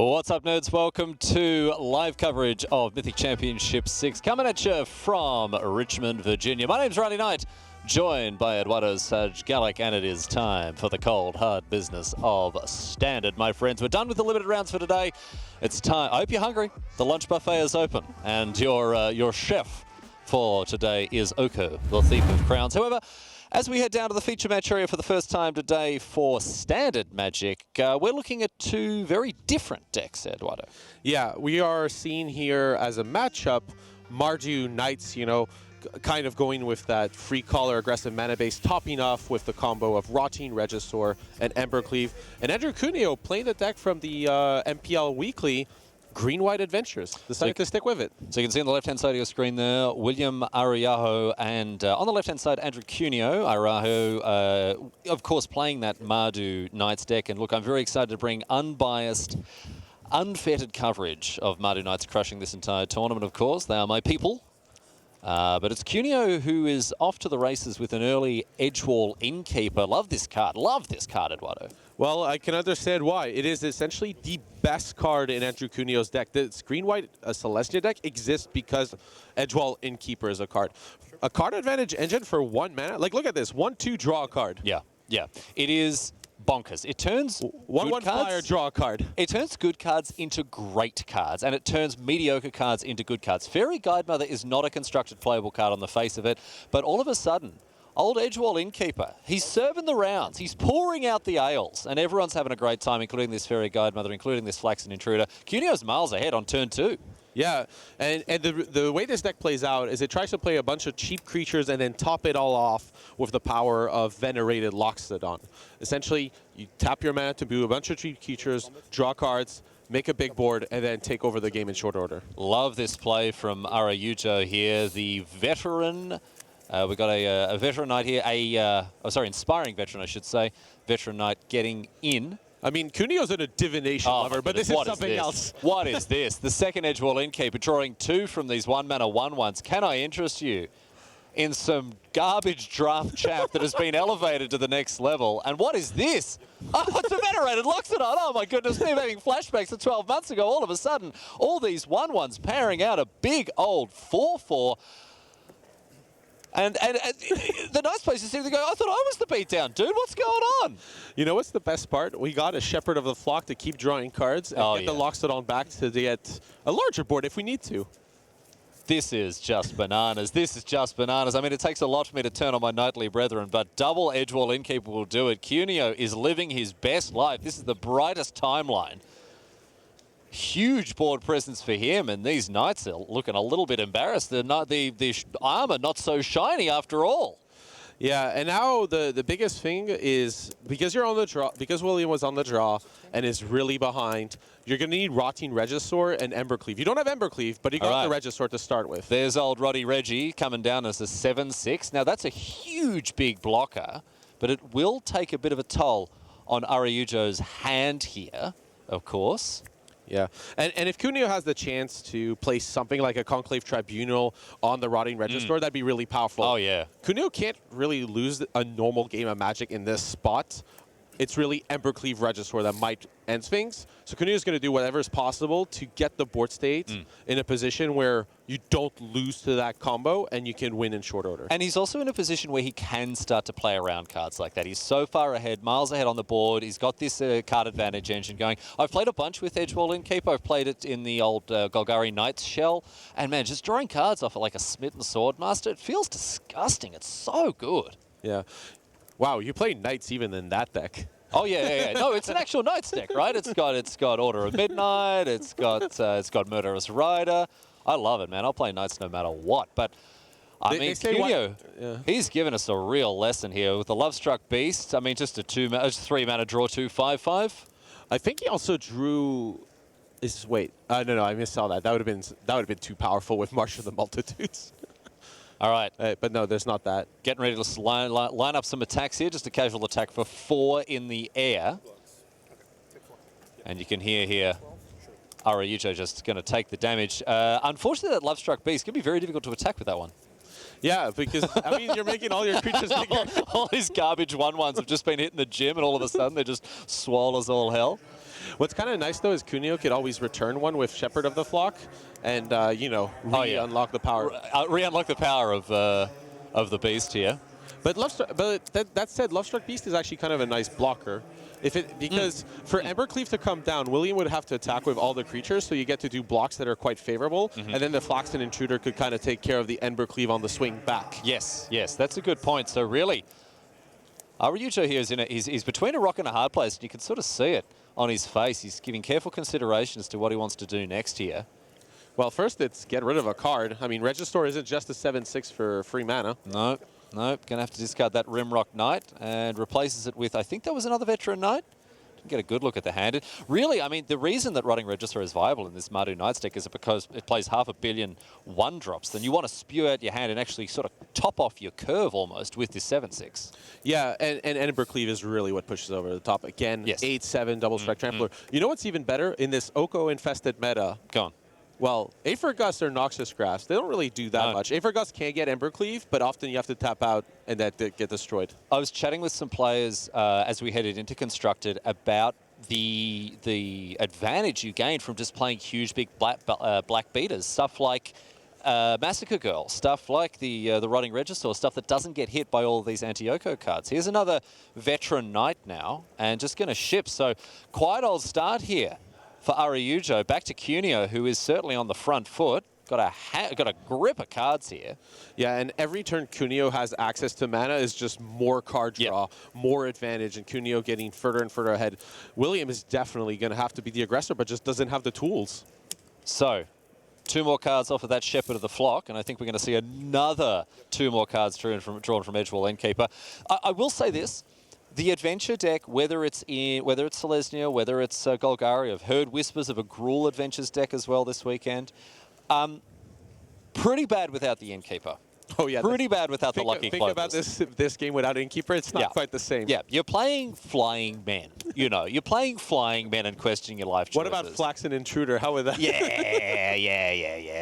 What's up, nerds? Welcome to live coverage of Mythic Championship VI, coming at you from Richmond, Virginia. My name's Mardu Knights, joined by Eduardo Gallic, and it is time for the cold, hard business of Standard, my friends. We're done with the limited rounds for today. It's time. I hope you're hungry. The lunch buffet is open, and your chef for today is Oko, the Thief of Crowns. However, as we head down to the feature match area for the first time today for Standard Magic, we're looking at two very different decks, Eduardo. Yeah, we are seeing here as a matchup, Mardu Knights, you know, kind of going with that free color aggressive mana base, topping off with the combo of Rotting Regisaur and Embercleave. And Andrew Cuneo playing the deck from the MPL Weekly, Green-White Adventures. Decided to stick with it. So you can see on the left-hand side of your screen there, William Araujo, and on the left-hand side, Andrew Cuneo. Araujo, of course, playing that Mardu Knights deck. And look, I'm very excited to bring unbiased, unfettered coverage of Mardu Knights crushing this entire tournament, of course. They are my people. But it's Cuneo who is off to the races with an early Edgewall Innkeeper. Love this card, Eduardo. Well, I can understand why. It is essentially the best card in Andrew Cuneo's deck. This Green-White Selesnya deck exists because Edgewall Innkeeper is a card. A card advantage engine for 1 mana. Like, look at this. 1/2, draw a card. Yeah. It is bonkers. It turns 1/1 flyer, draw a card. It turns good cards into great cards, and it turns mediocre cards into good cards. Fairy Guidemother is not a constructed playable card on the face of it, but all of a sudden, old Edgewall Innkeeper, he's serving the rounds, he's pouring out the ales, and everyone's having a great time, including this Fairy Guidemother, including this Flaxen Intruder. Cuneo's miles ahead on turn 2. Yeah, and the way this deck plays out is it tries to play a bunch of cheap creatures and then top it all off with the power of Venerated Loxodon. Essentially, you tap your mana to do a bunch of cheap creatures, draw cards, make a big board, and then take over the game in short order. Love this play from Araujo here, the veteran. We've got a veteran knight here, inspiring veteran, I should say. Veteran knight getting in. I mean, Cuneo's a divination lover, but this is something else. What is this? The second Edgewall Innkeeper drawing 2 from these 1-mana 1/1s. Can I interest you in some garbage draft chaff that has been elevated to the next level? And what is this? Oh, it's a Venerated Loxodon. Oh my goodness me, I'm having flashbacks to 12 months ago. All of a sudden, all these 1/1s pairing out a big old 4/4. And the nice place is to go, I thought I was the beatdown, dude. What's going on? You know what's the best part? We got a Shepherd of the Flock to keep drawing cards and get the Loxodon back to get a larger board if we need to. This is just bananas. This is just bananas. I mean, it takes a lot for me to turn on my knightly brethren, but double Edgewall Innkeeper will do it. Cuneo is living his best life. This is the brightest timeline. Huge board presence for him, and these knights are looking a little bit embarrassed. The armor not so shiny after all. Yeah, and now the biggest thing is because you're on the draw, because William was on the draw and is really behind, you're going to need Rotting Regisaur and Embercleave. You don't have Embercleave, but you got the Regisaur to start with. There's old Roddy Reggie coming down as a 7/6. Now that's a huge big blocker, but it will take a bit of a toll on Araujo's hand here, of course. Yeah, and if Cuneo has the chance to place something like a Conclave Tribunal on the Rotting Regisaur, that'd be really powerful. Oh, yeah. Cuneo can't really lose a normal game of Magic in this spot. It's really Embercleave Regisaur that might end things. So Cuneo's going to do whatever is possible to get the board state in a position where you don't lose to that combo and you can win in short order. And he's also in a position where he can start to play around cards like that. He's so far ahead, miles ahead on the board. He's got this card advantage engine going. I've played a bunch with Edgewall Innkeeper. I've played it in the old Golgari Knights shell. And man, just drawing cards off it like a Smitten Swordmaster, it feels disgusting. It's so good. Yeah. Wow, you play Knights even in that deck. Oh yeah. No, it's an actual Knights deck, right? It's got Order of Midnight. It's got Murderous Rider. I love it, man. I'll play Knights no matter what. But I mean, Cuneo, he's given us a real lesson here with the Lovestruck Beast. I mean, just a 3-mana draw 2/5/5. I think he also drew. Wait, no, I missed all that. That would have been too powerful with March of the Multitudes. All right. But no, there's not that. Getting ready to line up some attacks here. Just a casual attack for 4 in the air. And you can hear here Araujo just going to take the damage. Unfortunately, that Lovestruck Beast can be very difficult to attack with that one. Yeah, because, I mean, you're making all your creatures bigger. All these garbage 1/1s have just been hitting the gym, and all of a sudden they're just swole as all hell. What's kind of nice, though, is Cuneo could always return one with Shepherd of the Flock and, you know, unlock the power. Re-unlock the power of the beast here. But that said, Lovestruck Beast is actually kind of a nice blocker. Because for Embercleave to come down, William would have to attack with all the creatures, so you get to do blocks that are quite favorable, and then the Flaxen Intruder could kind of take care of the Embercleave on the swing back. Yes, that's a good point. So really, Araujo here is he's between a rock and a hard place, and you can sort of see it on his face. He's giving careful consideration as to what he wants to do next here. Well, first it's get rid of a card. I mean, Regisaur isn't just a 7/6 for free mana. No, going to have to discard that Rimrock Knight and replaces it with, I think that was another Veteran Knight. Didn't get a good look at the hand. Really, I mean, the reason that Rotting Regisaur is viable in this Mardu Knights deck is because it plays 500 million 1-drops. Then you want to spew out your hand and actually sort of top off your curve almost with this 7/6. Yeah, and Embercleave is really what pushes over the top. Again, Yes. 8/7 double strike trampler. You know what's even better? In this Oko-infested meta, Go on. well, Aether Gust or Noxious Grasp, they don't really do that much. Aether Gust can get Embercleave, but often you have to tap out and that get destroyed. I was chatting with some players as we headed into Constructed about the advantage you gain from just playing huge, big black beaters. Stuff like Massacre Girl, stuff like the Rotting Regisaur, stuff that doesn't get hit by all of these anti-Oko cards. Here's another Veteran Knight now, and just going to ship. So quite old start here for Araujo. Back to Cuneo, who is certainly on the front foot. Got a grip of cards here. Yeah, and every turn Cuneo has access to mana is just more card draw, more advantage, and Cuneo getting further and further ahead. William is definitely going to have to be the aggressor, but just doesn't have the tools. So, 2 more cards off of that Shepherd of the Flock, and I think we're going to see another 2 more cards drawn from Edgewall Endkeeper. I will say this. The Adventure deck, whether it's Selesnya, whether it's Golgari, I've heard whispers of a Gruul Adventures deck as well this weekend. Pretty bad without the Innkeeper. Oh yeah, pretty bad without the Lucky Clovers. Think about this game without Innkeeper. It's not quite the same. Yeah, you're playing flying men. You know, you're playing flying men and questioning your life choices. What about Flaxen Intruder? How would that? Yeah.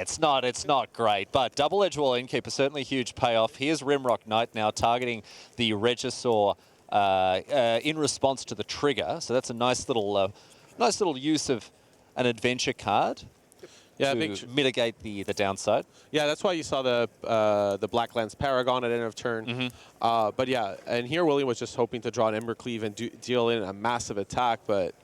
It's not great, but double Edgewall Innkeeper certainly huge payoff. Here's Rimrock Knight now targeting the Regisaur in response to the trigger. So that's a nice little use of an adventure card. Yeah, to mitigate the downside. Yeah, that's why you saw the Blacklands Paragon at end of turn. But yeah, and here William was just hoping to draw an Embercleave and deal in a massive attack. But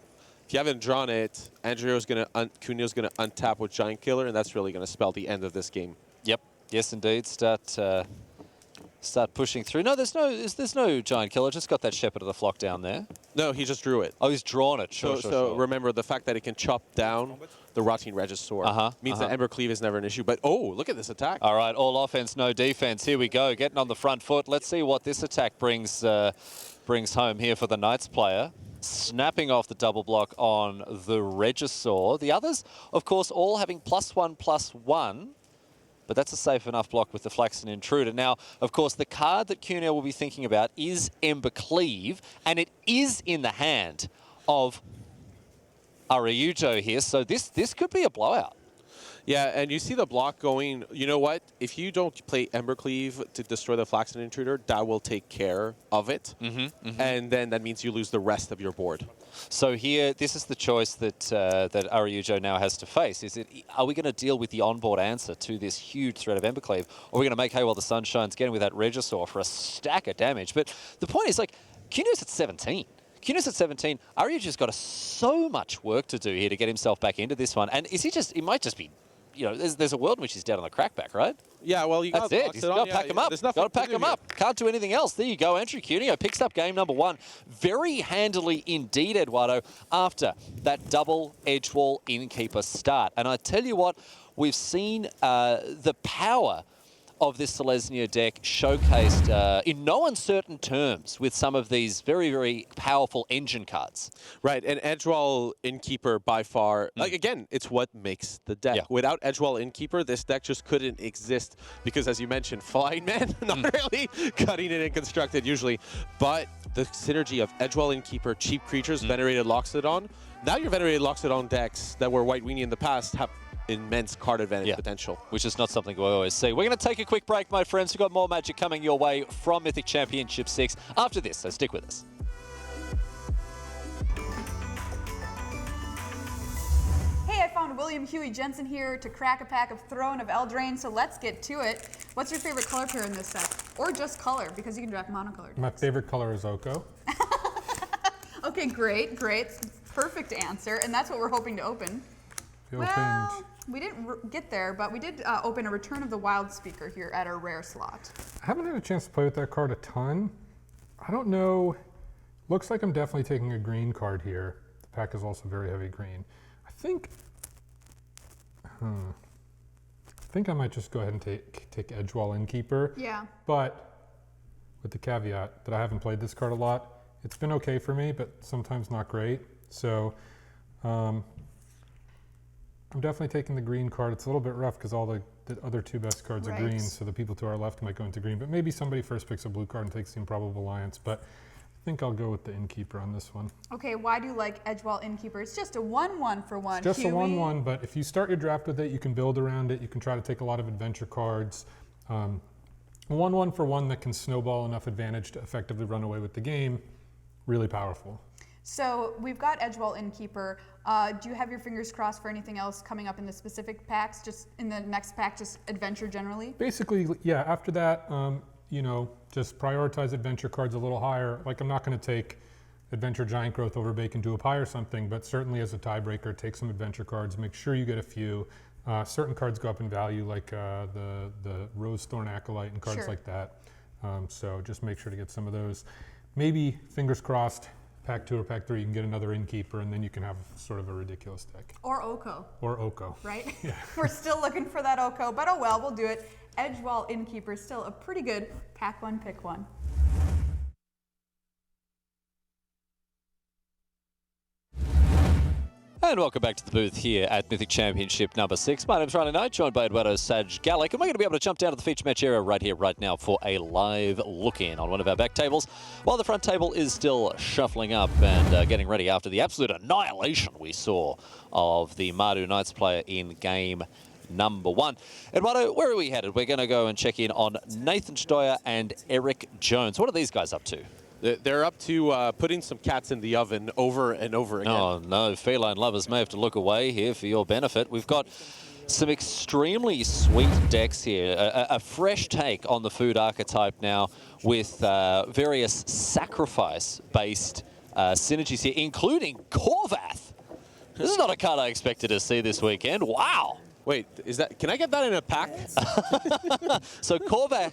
if you haven't drawn it, Cuneo's going to untap with Giant Killer, and that's really going to spell the end of this game. Yep. Yes, indeed. Start pushing through. No, there's no Giant Killer. Just got that Shepherd of the Flock down there. No, he just drew it. Oh, he's drawn it. Sure. Remember, the fact that it can chop down the Rotting Regisaur means that Embercleave is never an issue. But, oh, look at this attack. All right, all offense, no defense. Here we go, getting on the front foot. Let's see what this attack brings home here for the Knights player. Snapping off the double block on the Regisaur. The others, of course, all having +1/+1. But that's a safe enough block with the Flaxen Intruder. Now, of course, the card that Cuneo will be thinking about is Embercleave, and it is in the hand of Araujo here. So this could be a blowout. Yeah, and you see the block going, you know what? If you don't play Embercleave to destroy the Flaxen Intruder, that will take care of it. And then that means you lose the rest of your board. So here, this is the choice that Araujo now has to face. Are we going to deal with the onboard answer to this huge threat of Embercleave? Or are we going to make hay while the sun shines, getting with that Regisaur for a stack of damage? But the point is, like, Cuneo's at 17. Cuneo's at 17. Araujo's got so much work to do here to get himself back into this one. And he might just be, you know, there's a world in which he's down on the crackback, right? Yeah, well, you got That's it. He's got to pack him up. Got to pack him up. Can't do anything else. There you go. Andrew Cuneo picks up game number 1 very handily indeed, Eduardo, after that double Edgewall Innkeeper start. And I tell you what, we've seen the power of this Selesnya deck showcased in no uncertain terms with some of these very, very powerful engine cards. Right, and Edgewall Innkeeper by far, like again, it's what makes the deck. Yeah. Without Edgewall Innkeeper, this deck just couldn't exist because, as you mentioned, Flying Man, not really cutting it in Constructed usually, but the synergy of Edgewall Innkeeper, cheap creatures, Venerated Loxodon. Now your Venerated Loxodon decks that were White Weenie in the past have immense card advantage potential. Which is not something we always see. We're going to take a quick break, my friends. We've got more Magic coming your way from Mythic Championship 6 after this, so stick with us. Hey, I found William Huey Jensen here to crack a pack of Throne of Eldraine, so let's get to it. What's your favorite color pair in this set? Or just color, because you can draft monocolored. My favorite color is Oko. Okay, great. Perfect answer, and that's what we're hoping to open. Well, we didn't get there, but we did open a Return of the Wild Speaker here at our rare slot. I haven't had a chance to play with that card a ton. I don't know. Looks like I'm definitely taking a green card here. The pack is also very heavy green. I think I might just go ahead and take Edgewall Innkeeper. Yeah. But with the caveat that I haven't played this card a lot. It's been okay for me, but sometimes not great. So I'm definitely taking the green card. It's a little bit rough because all the other two best cards are green, so the people to our left might go into green. But maybe somebody first picks a blue card and takes the Improbable Alliance. But I think I'll go with the Innkeeper on this one. Okay, why do you like Edgewall Innkeeper? It's just a 1/1 for one. It's just a 1/1, but if you start your draft with it, you can build around it. You can try to take a lot of adventure cards. 1/1 for one that can snowball enough advantage to effectively run away with the game. Really powerful. So we've got Edgewall Innkeeper. Do you have your fingers crossed for anything else coming up in the specific packs, just in the next pack, just adventure generally? Basically, yeah, after that, you know, just prioritize adventure cards a little higher. Like, I'm not going to take Adventure Giant Growth over Bacon to a Pie or something, but certainly as a tiebreaker, take some adventure cards. Make sure you get a few. Certain cards go up in value, like the Rose Thorn Acolyte and cards like that. So just make sure to get some of those. Maybe, fingers crossed, pack 2 or pack 3, you can get another Innkeeper, and then you can have sort of a ridiculous deck. Or Oko. Or Oko. Right? Yeah. We're still looking for that Oko, but oh well, we'll do it. Edgewall Innkeeper is still a pretty good pack 1, pick 1. And welcome back to the booth here at Mythic Championship number 6. My name's Riley Knight, joined by Eduardo Saj Gallic, and we're going to be able to jump down to the feature match area right here, right now for a live look-in on one of our back tables, while the front table is still shuffling up and getting ready after the absolute annihilation we saw of the Mardu Knights player in game number 1. Eduardo, where are we headed? We're going to go and check in on Nathan Steuer and Eric Jones. What are these guys up to? They're up to putting some cats in the oven over and over again. Oh, no. Feline lovers may have to look away here for your benefit. We've got some extremely sweet decks here. A fresh take on the food archetype now with various sacrifice-based synergies here, including Korvath. This is not a card I expected to see this weekend. Wow. Wait, can I get that in a pack? So Korvold,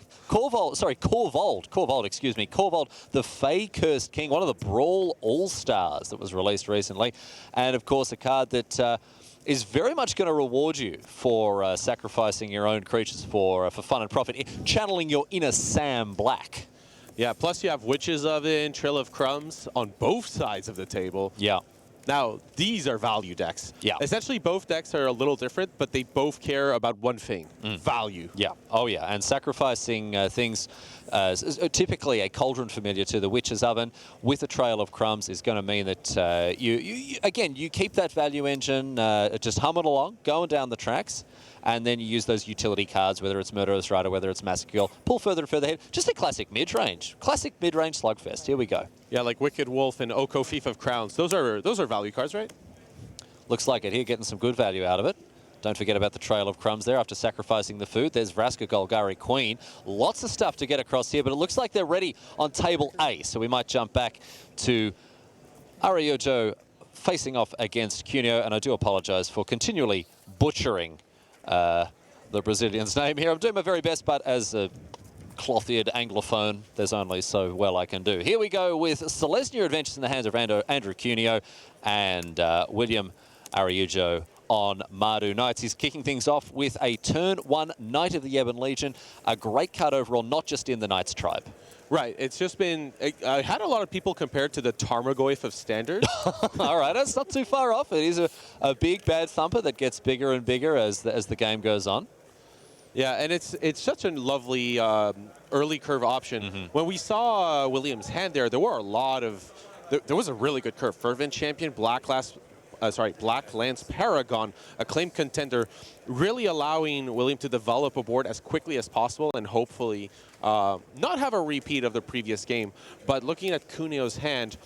the Fey Cursed King, one of the Brawl All-Stars that was released recently. And of course, a card that is very much going to reward you for sacrificing your own creatures for fun and profit, channeling your inner Sam Black. Yeah, plus you have Witches Oven, Trail of Crumbs on both sides of the table. Yeah. Now, these are value decks. Yeah. Essentially, both decks are a little different, but they both care about one thing, value. Yeah. Oh, yeah. And sacrificing things, typically a Cauldron Familiar to the Witch's Oven with a Trail of Crumbs is going to mean that, you keep that value engine just humming along, going down the tracks, and then you use those utility cards, whether it's Murderous Rider, whether it's Massacre Girl, pull further and further ahead. Just a classic mid-range. Classic mid-range slugfest. Here we go. Yeah, like Wicked Wolf and Oko Fief of Crowns. Those are value cards, right? Looks like it here, getting some good value out of it. Don't forget about the Trail of Crumbs there after sacrificing the food. There's Vraska Golgari Queen. Lots of stuff to get across here, but it looks like they're ready on table A. So we might jump back to Araujo facing off against Cuneo. And I do apologize for continually butchering the Brazilian's name here. I'm doing my very best, but as a cloth-eared Anglophone, there's only so well I can do. Here we go with Selesnya Adventures in the hands of Andrew Cuneo and William Araujo on Mardu Knights. He's kicking things off with a turn 1 Knight of the Ebon Legion. A great card overall, not just in the Knights tribe. Right, it's just been, I had a lot of people compare it to the Tarmogoyf of Standard. All right, that's not too far off. It is a big bad thumper that gets bigger and bigger as the game goes on. Yeah, and it's such a lovely early curve option. When we saw William's hand there were a lot of, there was a really good curve. Fervent Champion, Black Black Lance Paragon, acclaimed contender, really allowing William to develop a board as quickly as possible and hopefully not have a repeat of the previous game. But looking at Cuneo's hand,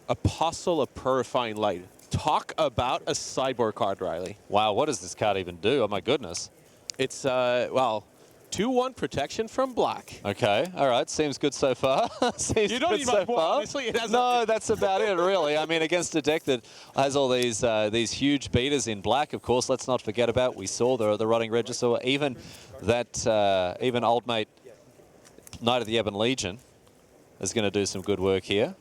Apostle of Purifying Light. Talk about a sideboard card, Riley. Wow, what does this card even do? Oh my goodness. It's, well, 2-1 protection from black. Okay, all right, seems good so far. Seems You don't good need so much more, far. honestly. It has No, that's about it, really. I mean, against a deck that has all these huge beaters in black, of course, let's not forget about. We saw the Rotting Regisaur, even that, even old mate Knight of the Ebon Legion is going to do some good work here.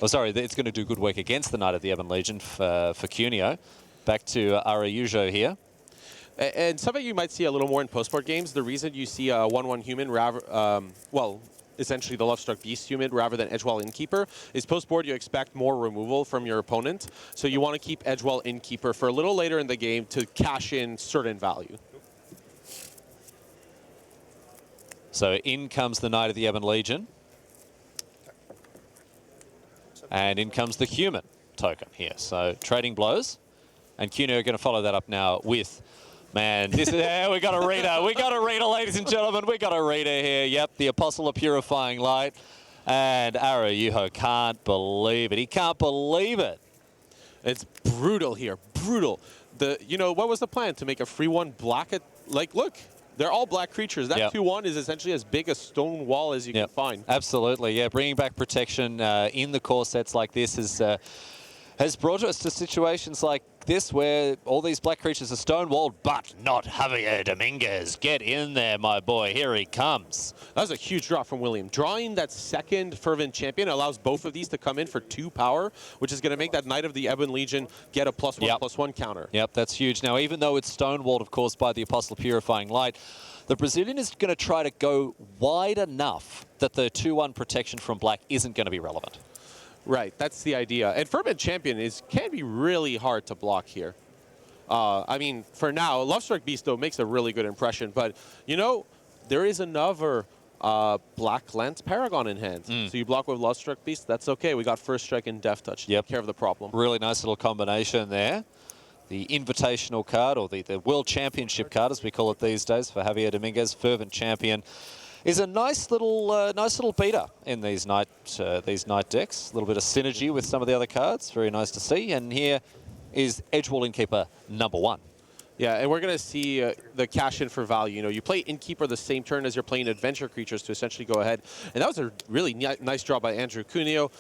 Oh, sorry, it's going to do good work against the Knight of the Ebon Legion for Cuneo. Back to Araujo here. And something you might see a little more in post-board games, the reason you see a 1-1 human, well, essentially the Lovestruck Beast human rather than Edgewall Innkeeper, is post-board you expect more removal from your opponent. So you want to keep Edgewall Innkeeper for a little later in the game to cash in certain value. So in comes the Knight of the Ebon Legion. And in comes the human token here. So trading blows. And Cuneo are going to follow that up now with, man, this is, we got a reader. We got a reader, ladies and gentlemen. We got a reader here. Yep, the Apostle of Purifying Light. And Araujo can't believe it. He can't believe it. It's brutal here, brutal. You know, what was the plan? To make a free one black at, like, look. They're all black creatures. That 2-1 is essentially as big a stone wall as you can find. Absolutely, yeah. Bringing back protection in the core sets like this has brought us to situations like this where all these black creatures are stonewalled, but not Javier Dominguez. Get in there, my boy. Here he comes. That was a huge draw from William. Drawing that second Fervent Champion allows both of these to come in for 2 power, which is going to make that Knight of the Ebon Legion get a +1/+1 counter. Yep, that's huge. Now, even though it's stonewalled, of course, by the Apostle of Purifying Light, the Brazilian is going to try to go wide enough that the 2-1 protection from black isn't going to be relevant. Right, that's the idea. And Fervent Champion can be really hard to block here. I mean, for now, Lovestruck Beast, though, makes a really good impression. But, you know, there is another Black Lance Paragon in hand. So you block with Lovestruck Beast, that's okay. We got First Strike and Death Touch to take care of the problem. Really nice little combination there. The invitational card, or the World Championship card, as we call it these days, for Javier Dominguez, Fervent Champion, is a nice little beater in these night decks. A little bit of synergy with some of the other cards. Very nice to see. And here is Edgewall Innkeeper #1. Yeah, and we're going to see the cash in for value. You know, you play Innkeeper the same turn as you're playing Adventure Creatures to essentially go ahead. And that was a really nice draw by Andrew Cuneo.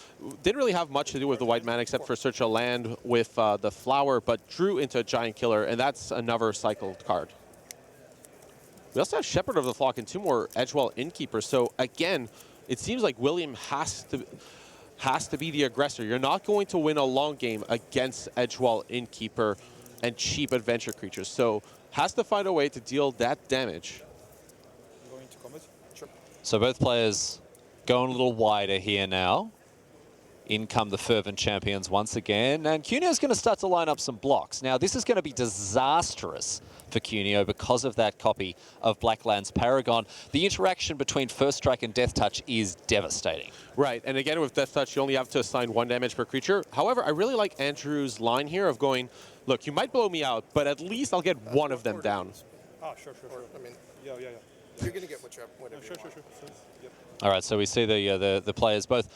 Didn't really have much to do with the white man except for search a land with the flower, but drew into a Giant Killer, and that's another cycled card. We also have Shepherd of the Flock and 2 more Edgewall Innkeepers. So again, it seems like William has to be the aggressor. You're not going to win a long game against Edgewall Innkeeper and cheap adventure creatures. So has to find a way to deal that damage. Going to comment? Sure. So both players going a little wider here now. In come the Fervent Champions once again. And Cuneo's going to start to line up some blocks. Now, this is going to be disastrous for Cuneo because of that copy of Black Lance Paragon. The interaction between First Strike and Death Touch is devastating. Right, and again, with Death Touch, you only have to assign 1 damage per creature. However, I really like Andrew's line here of going, look, you might blow me out, but at least I'll get one of them down. Sure. I mean, Yeah. you're going to get whatever Sure. you want. Yep. All right, so we see the players both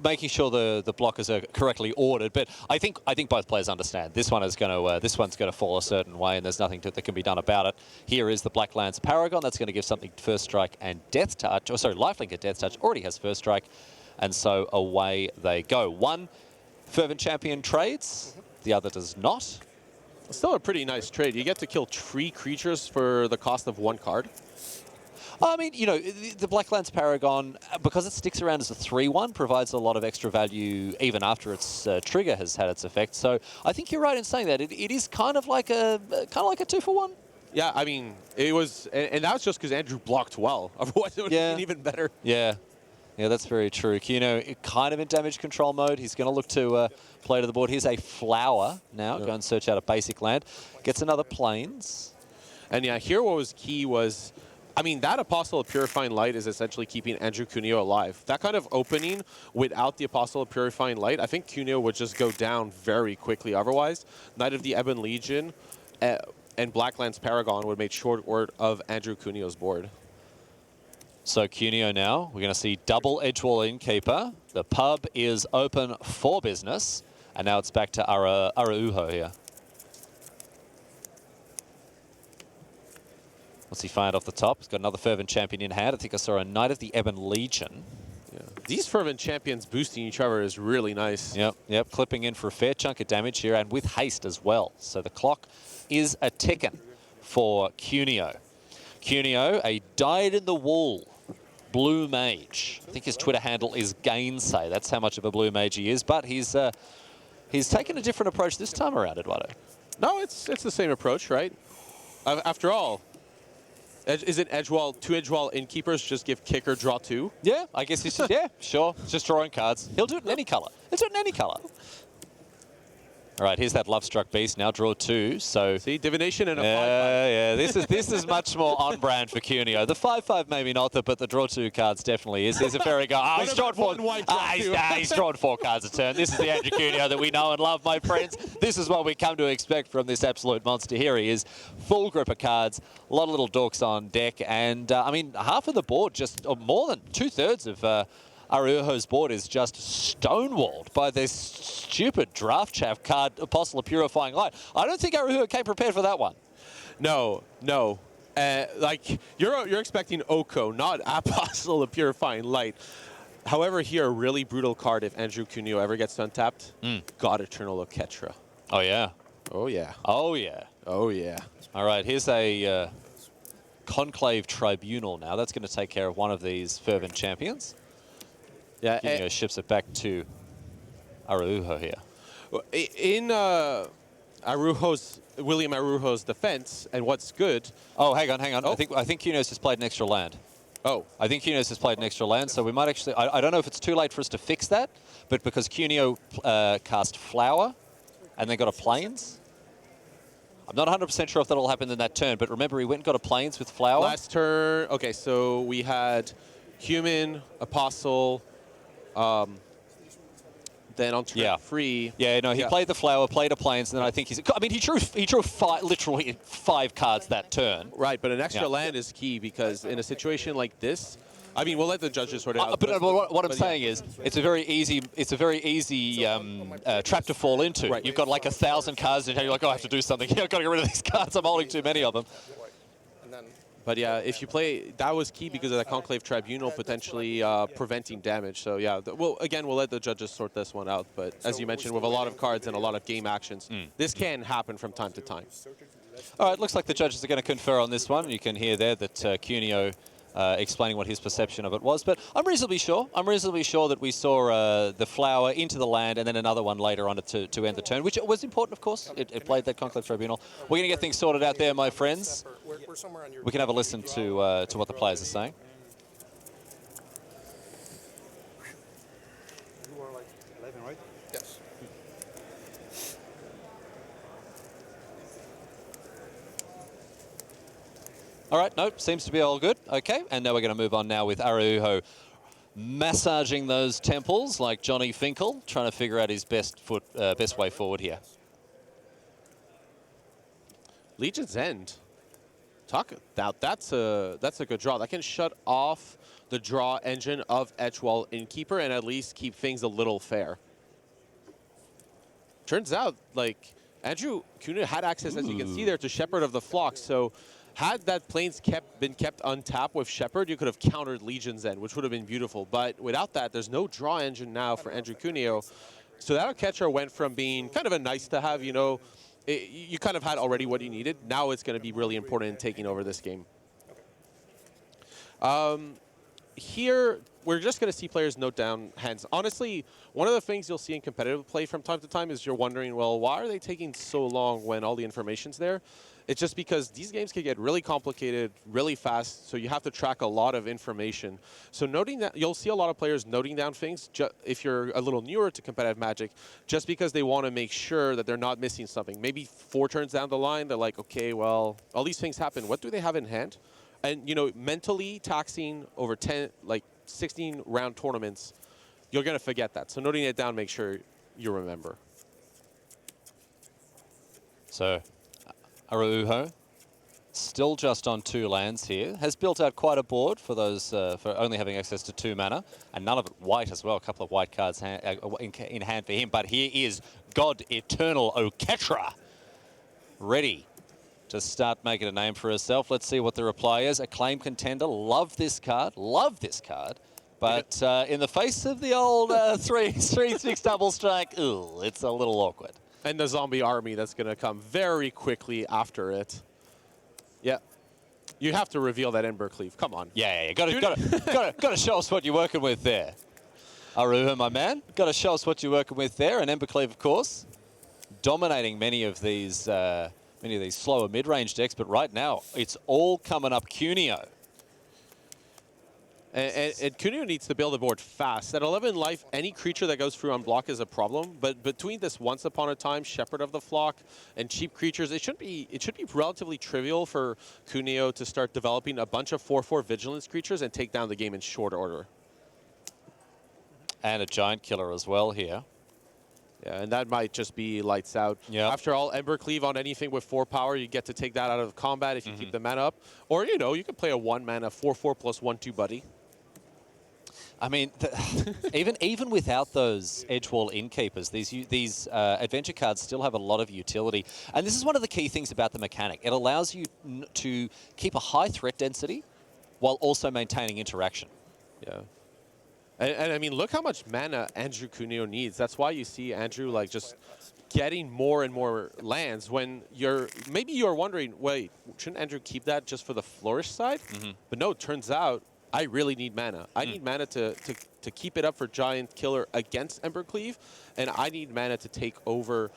making sure the blockers are correctly ordered, but I think both players understand this one's going to fall a certain way, and there's nothing that can be done about it. Here is the Black Lance Paragon. That's going to give something First Strike and Death Touch. Or sorry, Lifelink at Death Touch already has First Strike, and so away they go. One Fervent Champion trades, the other does not. Still a pretty nice trade. You get to kill 3 creatures for the cost of 1 card. I mean, you know, the Black Lance Paragon, because it sticks around as a 3-1, provides a lot of extra value even after its trigger has had its effect. So I think you're right in saying that it is kind of like a 2-for-1. Yeah, I mean, it was, and that was just because Andrew blocked well. Otherwise, it would have been even better. Yeah, that's very true. Cuneo kind of in damage control mode. He's going to look to play to the board. Here's a flower now. Go and search out a basic land. Gets another plains. And yeah, here what was key was I mean, that Apostle of Purifying Light is essentially keeping Andrew Cuneo alive. That kind of opening without the Apostle of Purifying Light, I think Cuneo would just go down very quickly otherwise. Knight of the Ebon Legion and Blacklands Paragon would make short work of Andrew Cuneo's board. So Cuneo now, we're going to see double Edgewall Innkeeper. The pub is open for business. And now it's back to Araujo here. What's he fired off the top? He's got another Fervent Champion in hand. I think I saw a Knight of the Ebon Legion. Yeah. These Fervent Champions boosting each other is really nice. Yep, clipping in for a fair chunk of damage here, and with haste as well. So the clock is a ticking for Cuneo. Cuneo, a dyed-in-the-wool blue mage. I think his Twitter handle is Gainsay. That's how much of a blue mage he is. But he's taken a different approach this time around, Eduardo. No, it's the same approach, right? After all, is it Edgewall, 2 Edgewall Innkeepers just give kicker, draw 2? Yeah, I guess he's just, yeah, sure. Just drawing cards. He'll do it in any color. He'll do it in any color. All right, here's that Love-Struck Beast. Now draw 2. So see, divination and a 5/5. Yeah. This is much more on brand for Cuneo. The 5/5 maybe not, but the draw 2 cards definitely is. He's a very good. Oh, he's drawn 4. He's drawn 4 cards a turn. This is the Andrew Cuneo that we know and love, my friends. This is what we come to expect from this absolute monster. Here he is, full grip of cards, a lot of little dorks on deck, and I mean half of the board, just or more than 2/3 of. Araujo's board is just stonewalled by this stupid draft chaff card, Apostle of Purifying Light. I don't think Araujo came prepared for that one. No. Like, you're expecting Oko, not Apostle of Purifying Light. However, here, a really brutal card if Andrew Cuneo ever gets untapped. God Eternal Oketra. Oh, yeah. Oh, yeah. Oh, yeah. Oh, yeah. All right, here's a Conclave Tribunal now. That's going to take care of one of these Fervent Champions. Yeah, Cuneo ships it back to Araujo here. In William Araujo's defense, and what's good... Oh, hang on. Oh. I think Cuneo's just played an extra land. Oh. I think Cuneo's just played an extra land, so we might actually... I don't know if it's too late for us to fix that, but because Cuneo cast Flower and then got a Plains, I'm not 100% sure if that'll happen in that turn, but remember he went and got a Plains with Flower. Last turn... Okay, so we had Human, Apostle... then on turn 3. Yeah, no, he played the Flower, played a Plains, and then I think he's... I mean, he drew literally 5 cards that turn. Right, but an extra land is key because in a situation like this, I mean, we'll let the judges sort it out. But what I'm saying is, it's a very easy trap to fall into. Right. You've got like 1,000 cards, and you're like, oh, I have to do something. I've got to get rid of these cards. I'm holding too many of them. But yeah, if you play, that was key because of the Conclave Tribunal potentially preventing damage. So yeah, we'll let the judges sort this one out. But as you mentioned, with a lot of cards and a lot of game actions, this can happen from time to time. All right, looks like the judges are going to confer on this one. You can hear there that Cuneo explaining what his perception of it was. But I'm reasonably sure that we saw the Flower into the land and then another one later on to end the turn, which was important, of course. It played that Conclave Tribunal. We're going to get things sorted out there, my friends. We can have a listen to what the players are saying. You are like 11, right? Yes. All right, nope, seems to be all good. Okay, and now we're going to move on now with Araujo massaging those temples like Johnny Finkel, trying to figure out his best way forward here. Legion's End. Talk about that's a good draw. That can shut off the draw engine of Edgewall Innkeeper and at least keep things a little fair. Turns out, like, Andrew Cuneo had access, as you can see there, to Shepherd of the Flock. So had that Plains been kept untapped with Shepherd, you could have countered Legion's End, which would have been beautiful. But without that, there's no draw engine now for Andrew Cuneo. So that catcher went from being kind of a nice to have, you know, you kind of had already what you needed. Now it's going to be really important in taking over this game. Here, we're just going to see players note down hands. Honestly, one of the things you'll see in competitive play from time to time is you're wondering, well, why are they taking so long when all the information's there? It's just because these games can get really complicated really fast, so you have to track a lot of information. So noting that, you'll see a lot of players noting down things if you're a little newer to competitive Magic, just because they want to make sure that they're not missing something. Maybe 4 turns down the line, they're like, okay, well, all these things happen. What do they have in hand? And, you know, mentally taxing over 10, like 16 round tournaments, you're going to forget that. So noting it down, make sure you remember. So Araujo still just on 2 lands here. Has built out quite a board for those for only having access to 2 mana, and none of it white as well. A couple of white cards in hand for him. But here is God Eternal Oketra, ready to start making a name for herself. Let's see what the reply is. Acclaim Contender. Love this card. Love this card. But in the face of the old 3/6 double strike, ooh, it's a little awkward. And the zombie army that's going to come very quickly after it. Yeah. You have to reveal that Embercleave. Come on. Yeah. Gotta show us what you're working with there. Araujo, my man. Gotta show us what you're working with there. And Embercleave, of course, dominating many of these slower mid-range decks. But right now, it's all coming up Cuneo. And Cuneo needs to build the board fast. At 11 life, any creature that goes through on block is a problem. But between this Once Upon a Time, Shepherd of the Flock, and cheap creatures, it should be relatively trivial for Cuneo to start developing a bunch of 4/4 Vigilance creatures and take down the game in short order. And a Giant Killer as well here. Yeah, and that might just be lights out. Yep. After all, Embercleave on anything with 4 power, you get to take that out of combat if you keep the mana up. Or, you know, you can play a 1 mana 4/4 plus 1/2 buddy. I mean, even without those Edgewall Innkeepers, these adventure cards still have a lot of utility. And this is one of the key things about the mechanic. It allows you to keep a high threat density while also maintaining interaction. Yeah. And I mean, look how much mana Andrew Cuneo needs. That's why you see Andrew like just getting more and more lands when maybe you're wondering, wait, shouldn't Andrew keep that just for the flourish side? But no, it turns out I really need mana. I need mana to keep it up for Giant Killer against Embercleave, and I need mana to take over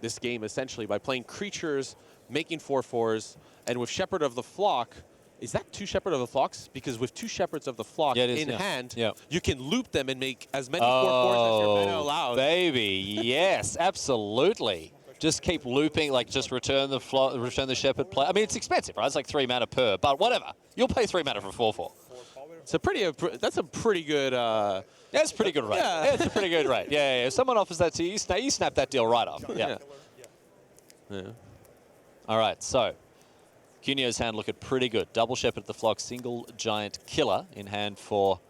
this game essentially by playing creatures, making 4/4s, and with Shepherd of the Flock. Is that 2 Shepherd of the Flocks? Because with 2 Shepherds of the Flock in hand, you can loop them and make as many 4/4s as your mana allows. Baby, yes, absolutely. Just keep looping, like just return the Shepherd play. I mean, it's expensive, right? It's like 3 mana per, but whatever. You'll pay 3 mana for 4/4. It's that's a pretty good. That's a pretty good rate. Yeah, it's a pretty good rate. Yeah. If someone offers that to you, you snap that deal right off. Yeah. All right, so Cuneo's hand looking pretty good. Double Shepherd of the Flock, single Giant Killer in hand for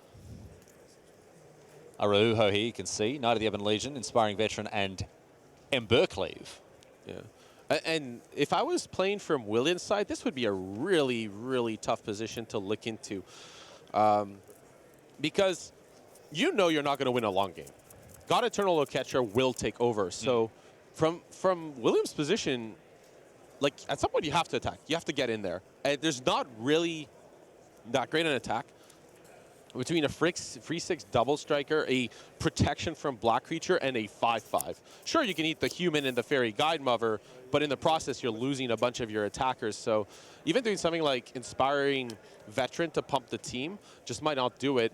Araujo here. You can see Knight of the Ebon Legion, Inspiring Veteran, and Embercleave. Yeah. And if I was playing from William's side, this would be a really, really tough position to look into. Because you know you're not going to win a long game. God Eternal Oketra will take over. So from William's position, like at some point you have to attack. You have to get in there. And there's not really that great an attack between a free 6 double striker, a protection from black creature, and a 5/5. Sure, you can eat the human and the fairy guide mother, but in the process you're losing a bunch of your attackers. So even doing something like Inspiring Veteran to pump the team just might not do it.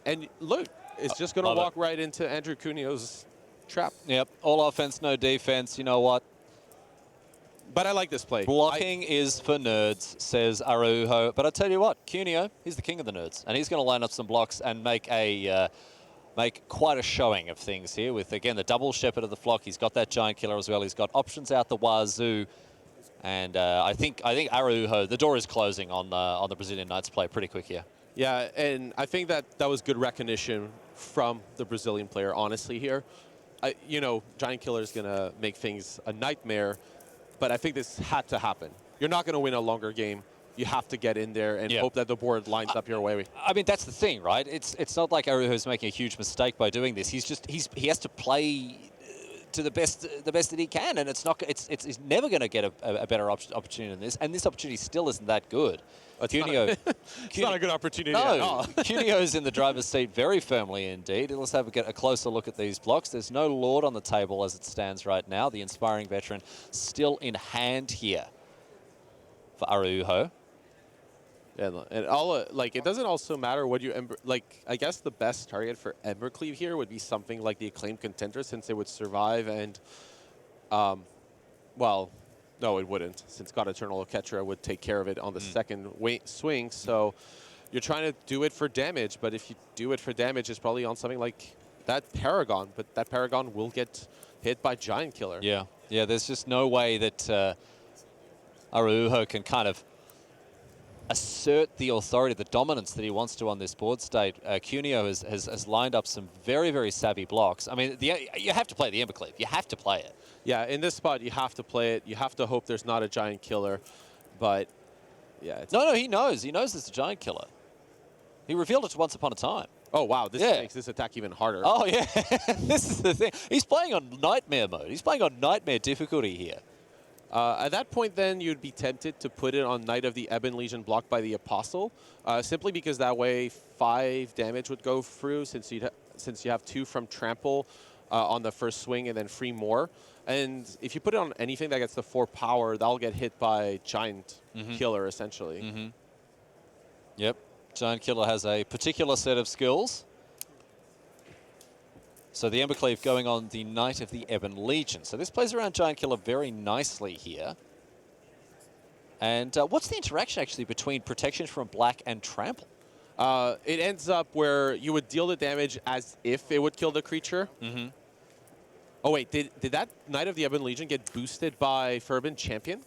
And look, it's just going to walk right into Andrew Cuneo's trap. Yep, all offense, no defense. You know what? But I like this play. Blocking is for nerds, says Araujo. But I tell you what, Cuneo, he's the king of the nerds, and he's going to line up some blocks and make quite a showing of things here with, again, the double Shepherd of the Flock. He's got that Giant Killer as well. He's got options out the wazoo. And I think Araujo, the door is closing on the Brazilian Knights play pretty quick here. Yeah, and I think that was good recognition from the Brazilian player, honestly, here. You know, Giant Killer is going to make things a nightmare, but I think this had to happen. You're not going to win a longer game. You have to get in there and hope that the board lines up your way. I mean, that's the thing, right? It's not like Araujo's making a huge mistake by doing this. He has to play to the best that he can, and he's never going to get a better opportunity than this. And this opportunity still isn't that good. Cuneo, it's not a good opportunity at all. Cuneo's in the driver's seat very firmly indeed. Let's get a closer look at these blocks. There's no Lord on the table as it stands right now. The Inspiring Veteran still in hand here for Araujo. And it doesn't also matter what you I guess the best target for Embercleave here would be something like the Acclaimed Contender, since it would survive and well, No, it wouldn't, since God Eternal Ketra would take care of it on the second swing. So you're trying to do it for damage, but if you do it for damage, it's probably on something like that Paragon, but that Paragon will get hit by Giant Killer. Yeah, yeah. There's just no way that Araujo can kind of assert the authority, the dominance that he wants to on this board state. Cuneo has lined up some very, very savvy blocks. I mean, you have to play the Embercleave. You have to play it. Yeah, in this spot, you have to play it. You have to hope there's not a Giant Killer, but yeah. It's No, he knows. He knows it's a Giant Killer. He revealed it once upon a time. oh, wow, this Yeah. makes this attack even harder. Oh, yeah. This is the thing. He's playing on Nightmare mode. He's playing on Nightmare difficulty here. At that point, then, you'd be tempted to put it on Knight of the Ebon Legion blocked by the Apostle, simply because that way 5 damage would go through, since you have 2 from Trample on the first swing and then 3 more. And if you put it on anything that gets the 4 power, that'll get hit by Giant Killer, essentially. Yep. Giant Killer has a particular set of skills. So the Embercleave going on the Knight of the Ebon Legion. So this plays around Giant Killer very nicely here. And what's the interaction actually between protection from black and trample? It ends up where you would deal the damage as if it would kill the creature. Oh, wait, did that Knight of the Ebon Legion get boosted by Fervent Champion?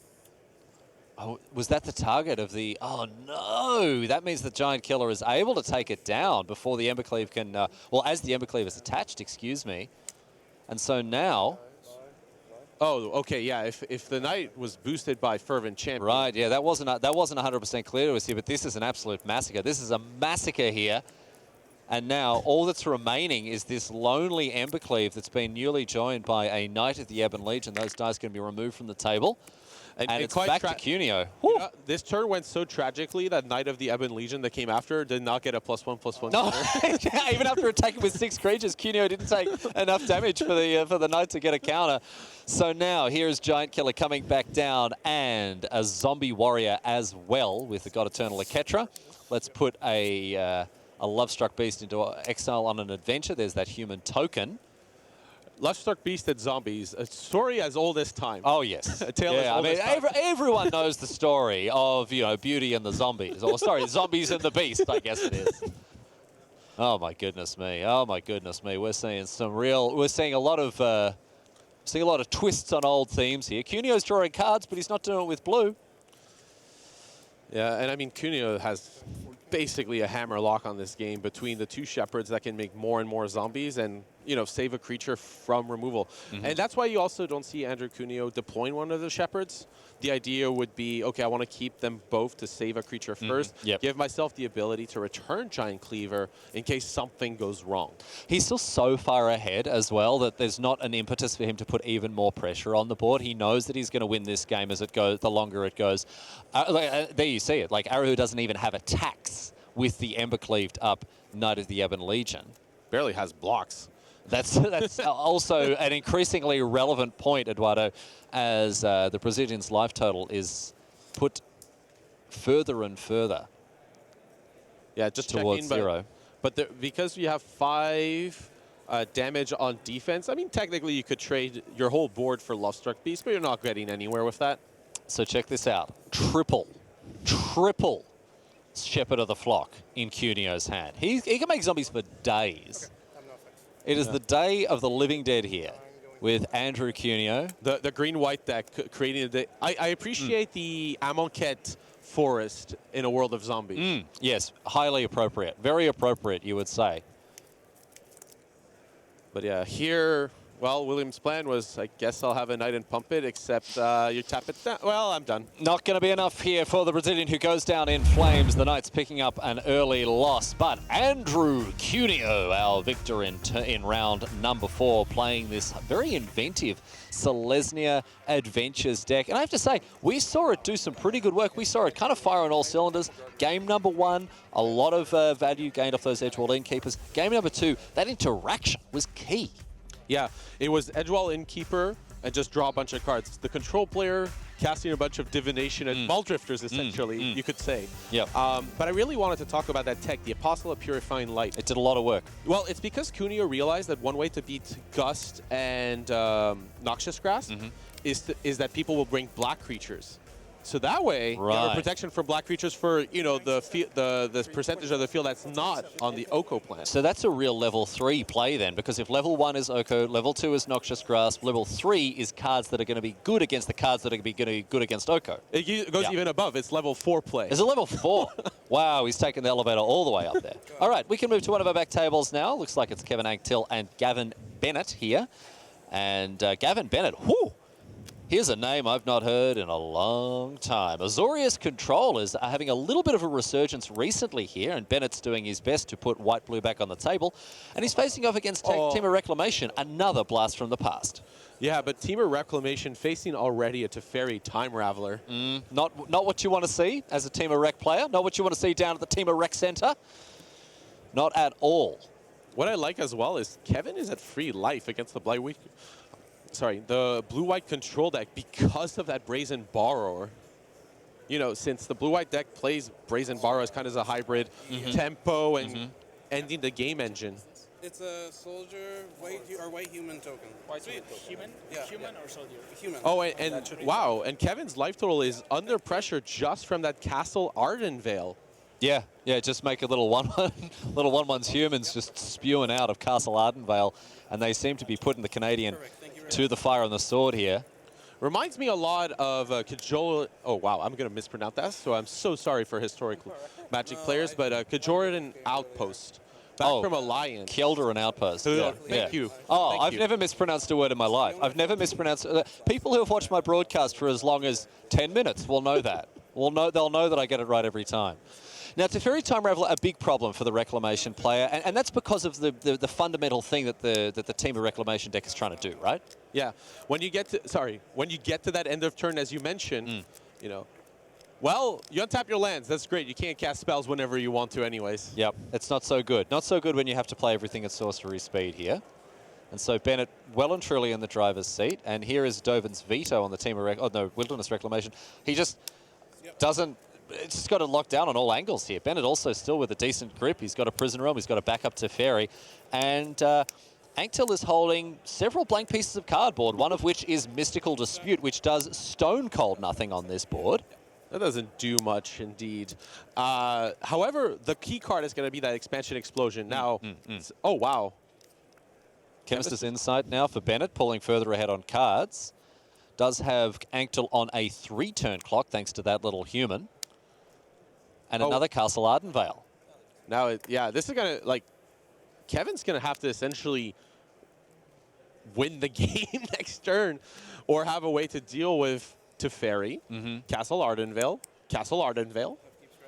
Oh, was that the target of the... Oh, no! That means the Giant Killer is able to take it down before the Embercleave can... well, as the Embercleave is attached, excuse me. And so now... Oh, okay, yeah. If the Knight was boosted by Fervent Champion... Right, yeah, that wasn't 100% clear to us here, but this is an absolute massacre. This is a massacre here. And now all that's remaining is this lonely Embercleave that's been newly joined by a Knight of the Ebon Legion. Those dice can be removed from the table. And it's back to Cuneo. You know, this turn went so tragically that Knight of the Ebon Legion that came after did not get a +1/+1. No, yeah, even after attacking with 6 creatures, Cuneo didn't take enough damage for the Knight to get a counter. So now here's Giant Killer coming back down and a Zombie Warrior as well with the God Eternal Ketra. Let's put a Lovestruck Beast into exile on an adventure. There's that human token. Lovestruck Beast and Zombies, a story as old as time. Oh, yes. A tale as old as time. Everyone knows the story of, you know, Beauty and the Zombies. Or, sorry, Zombies and the Beast, I guess it is. Oh, my goodness me. Oh, my goodness me. We're seeing we're seeing a lot of twists on old themes here. Cuneo's drawing cards, but he's not doing it with blue. Yeah, and I mean, Cuneo has basically a hammer lock on this game between the 2 shepherds that can make more and more zombies and, you know, save a creature from removal. And that's why you also don't see Andrew Cuneo deploying one of the shepherds. The idea would be, okay, I want to keep them both to save a creature first, give myself the ability to return Giant Cleaver in case something goes wrong. He's still so far ahead as well that there's not an impetus for him to put even more pressure on the board. He knows that he's going to win this game as it goes, the longer it goes. There you see it. Like, Araujo doesn't even have attacks with the Embercleaved up Knight of the Ebon Legion. Barely has blocks. That's also an increasingly relevant point, Eduardo, as the Brazilian's life total is put further and further. Yeah, just towards checking, 0. But because you have 5 damage on defense, I mean, technically you could trade your whole board for Lovestruck Beast, but you're not getting anywhere with that. So check this out. Triple Shepherd of the Flock in Cuneo's hand. He can make zombies for days. It is the day of the living dead here with Andrew Cuneo. The green-white deck creating the... I appreciate the Amonkhet forest in a world of zombies. Yes, highly appropriate. Very appropriate, you would say. But yeah, here... Well, William's plan was, I guess I'll have a Knight and pump it, except you tap it down. Well, I'm done. Not going to be enough here for the Brazilian, who goes down in flames. The Knights picking up an early loss. But Andrew Cuneo, our victor in round number 4, playing this very inventive Selesnya Adventures deck. And I have to say, we saw it do some pretty good work. We saw it kind of fire on all cylinders. Game number 1, a lot of value gained off those Edgewall Innkeepers. Game number 2, that interaction was key. Yeah, it was Edgewall Innkeeper and just draw a bunch of cards. The control player casting a bunch of divination and ball drifters, essentially, you could say. Yep. But I really wanted to talk about that tech, the Apostle of Purifying Light. It did a lot of work. Well, it's because Cuneo realized that one way to beat Gust and Noxious Grass is that people will bring black creatures. So that way, you have Right. a protection from black creatures for, you know, the percentage of the field that's not on the Oko plan. So that's a real level 3 play then, because if level 1 is Oko, level 2 is Noxious Grasp, level 3 is cards that are going to be good against the cards that are going to be good against Oko. It goes even above. It's level 4 play. Is it level 4? Wow, he's taken the elevator all the way up there. All right, we can move to one of our back tables now. Looks like it's Kevin Anktil and Gavin Bennett here. And Gavin Bennett, whoo! Here's a name I've not heard in a long time. Azorius Controllers are having a little bit of a resurgence recently here, and Bennett's doing his best to put white-blue back on the table. And he's facing off against Team of Reclamation, another blast from the past. Yeah, but Team of Reclamation facing already a Teferi Time Raveler. Not what you want to see as a Team of Rec player, not what you want to see down at the Team of Rec Center. Not at all. What I like as well is Kevin is at free life against the the blue-white control deck because of that Brazen Borrower. You know, since the blue-white deck plays Brazen Borrower as kind of a hybrid tempo and ending the game engine. It's a soldier, white human token. White human? Yeah, Human or soldier? Human. Oh, and wow, and Kevin's life total is under pressure just from that Castle Ardenvale. Yeah, just make a little 1-1, little 1-1's humans just spewing out of Castle Ardenvale, and they seem to be putting the Canadian to the fire on the sword here. Reminds me a lot of Kajol. Oh, wow, I'm going to mispronounce that, so I'm so sorry for historical Magic players, but Kajoran Outpost, back from Alliance. Kelder and Outpost. Thank you. Oh, Thank I've you. never mispronounced a word in my life. I've never mispronounced. People who have watched my broadcast for as long as 10 minutes will know that. They'll know that I get it right every time. Now, Teferi Time Raveler, a big problem for the Reclamation player, and that's because of the fundamental thing that the Team of Reclamation deck is trying to do, right? Yeah. When you get to that end of turn, as you mentioned, you know, well, you untap your lands. That's great. You can't cast spells whenever you want to, anyways. Yep, it's not so good. Not so good when you have to play everything at sorcery speed here. And so Bennett well and truly in the driver's seat. And here is Dovin's veto on the Team of Wilderness Reclamation. He just doesn't. It's just got to lock down on all angles here. Bennett also still with a decent grip. He's got a Prison Realm. He's got a backup Teferi. And Anktil is holding several blank pieces of cardboard, one of which is Mystical Dispute, which does stone cold nothing on this board. That doesn't do much, indeed. However, the key card is going to be that Expansion Explosion. Now, oh, wow. Chemist's Insight now for Bennett, pulling further ahead on cards. Does have Anktil on a 3-turn clock, thanks to that little human. And another Castle Ardenvale. Now, yeah, this is going to, like, Kevin's going to have to essentially win the game next turn or have a way to deal with Teferi, Castle Ardenvale.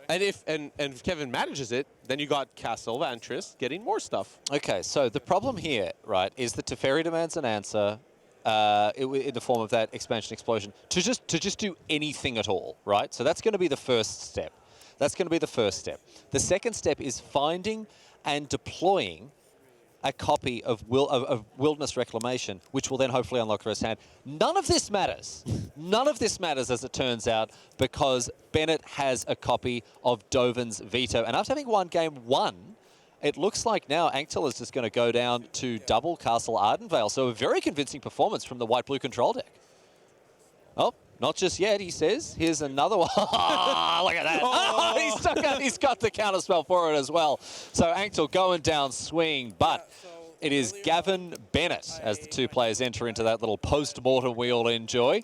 And if Kevin manages it, then you got Castle Vantris getting more stuff. Okay, so the problem here, right, is that Teferi demands an answer in the form of that Expansion Explosion to just do anything at all, right? So that's going to be the first step. The second step is finding and deploying a copy of Wilderness Reclamation, which will then hopefully unlock the rest hand. None of this matters. None of this matters, as it turns out, because Bennett has a copy of Dovin's veto. And after having won game 1, it looks like now Anktil is just going to go down to double Castle Ardenvale. So a very convincing performance from the white-blue control deck. Oh, not just yet, he says. Here's another one. Oh, look at that. Oh, he's got the counterspell for it as well. So Anktil going down swing, but it is Gavin Bennett as the two players enter into that little post-mortem we all enjoy,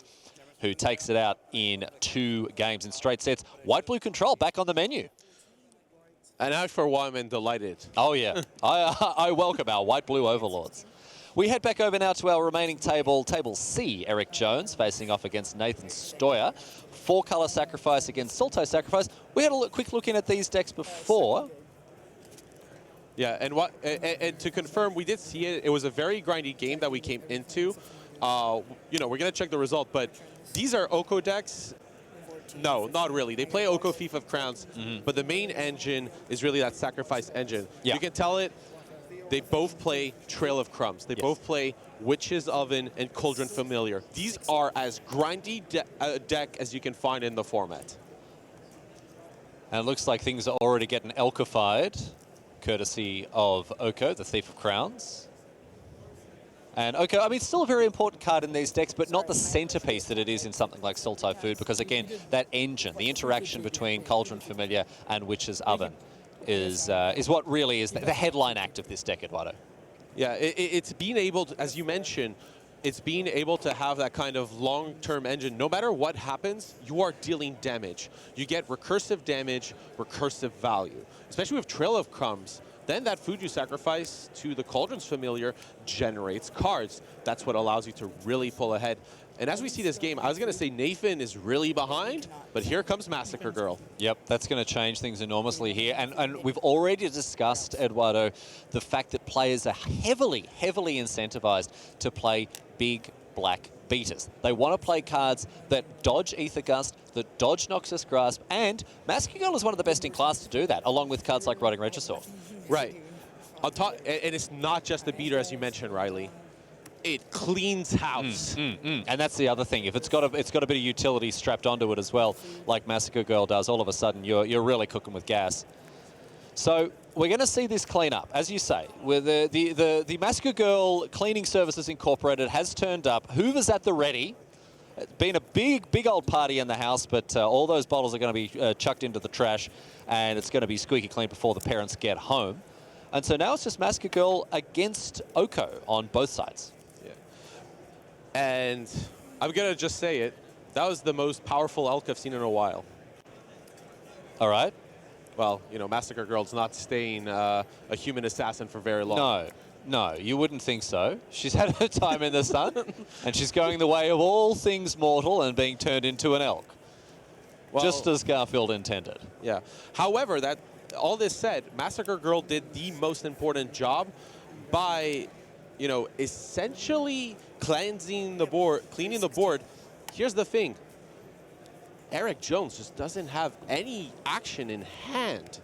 who takes it out in 2 games in straight sets. White-blue control back on the menu. And I, for one, am delighted. Oh, yeah. I welcome our white-blue overlords. We head back over now to our remaining table, Table C. Eric Jones facing off against Nathan Stoyer. 4-color Sacrifice against Sultai Sacrifice. We had a quick look in at these decks before. Yeah, and to confirm, we did see it. It was a very grindy game that we came into. You know, we're going to check the result, but these are Oko decks. No, not really. They play Oko Fief of Crowns, but the main engine is really that Sacrifice engine. Yeah. You can tell it. They both play Trail of Crumbs. They both play Witch's Oven and Cauldron Familiar. These are as grindy deck as you can find in the format. And it looks like things are already getting elkified, courtesy of Oko, the Thief of Crowns. And okay, I mean, it's still a very important card in these decks, but not the centerpiece that it is in something like Soul Typhoon, because again, that engine, the interaction between Cauldron Familiar and Witch's Oven is what really is the headline act of this deck, Eduardo. Yeah, it's being able to, as you mentioned, it's being able to have that kind of long-term engine. No matter what happens, you are dealing damage. You get recursive damage, recursive value, especially with Trail of Crumbs. Then that food you sacrifice to the Cauldron's Familiar generates cards. That's what allows you to really pull ahead. And as we see this game, I was going to say Nathan is really behind, but here comes Massacre Girl. Yep, that's going to change things enormously here. And we've already discussed, Eduardo, the fact that players are heavily, heavily incentivized to play big black beaters. They want to play cards that dodge Aether Gust, that dodge Noxus Grasp, and Massacre Girl is one of the best in class to do that, along with cards like Rotting Regisaur. Right. On top, and it's not just the beater, as you mentioned, Riley. It cleans house. And that's the other thing. If it's got a bit of utility strapped onto it as well, like Massacre Girl does, all of a sudden you're really cooking with gas. So we're going to see this clean up, as you say. With the Massacre Girl Cleaning Services Incorporated has turned up. Hoover's at the ready. It's been a big old party in the house, but all those bottles are going to be chucked into the trash, and it's going to be squeaky clean before the parents get home. And so now it's just Massacre Girl against Oko on both sides. Yeah. And I'm going to just say it. That was the most powerful elk I've seen in a while. All right. Well, you know, Massacre Girl's not staying a human assassin for very long. No, you wouldn't think so. She's had her time in the sun, and she's going the way of all things mortal and being turned into an elk. Well, just as Garfield intended. Yeah. However, all this said, Massacre Girl did the most important job by, you know, essentially cleaning the board. Here's the thing. Eric Jones just doesn't have any action in hand.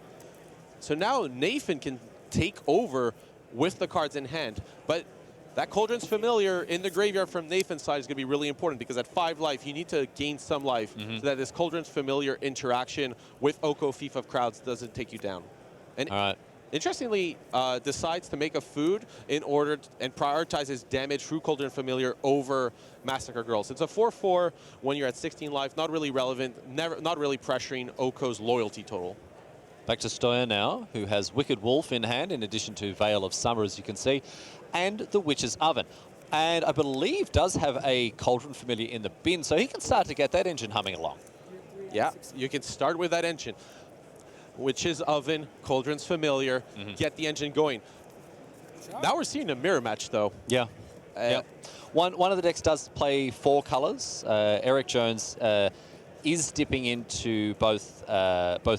So now Nathan can take over with the cards in hand. But that Cauldron's Familiar in the graveyard from Nathan's side is going to be really important, because at 5 life, you need to gain some life so that this Cauldron's Familiar interaction with Oko Thief of Crowds doesn't take you down. And all right. Interestingly, decides to make a food in order and prioritizes damage through Cauldron Familiar over Massacre Girl. So it's a 4-4 when you're at 16 life, not really relevant, not really pressuring Oko's loyalty total. Back to Stoya now, who has Wicked Wolf in hand, in addition to Veil of Summer, as you can see, and the Witch's Oven. And I believe does have a Cauldron Familiar in the bin, so he can start to get that engine humming along. Yeah, you can start with that engine. Witch's Oven, Cauldron's Familiar, get the engine going. Now we're seeing a mirror match, though. Yeah. Yep. One of the decks does play 4 colors. Eric Jones is dipping into both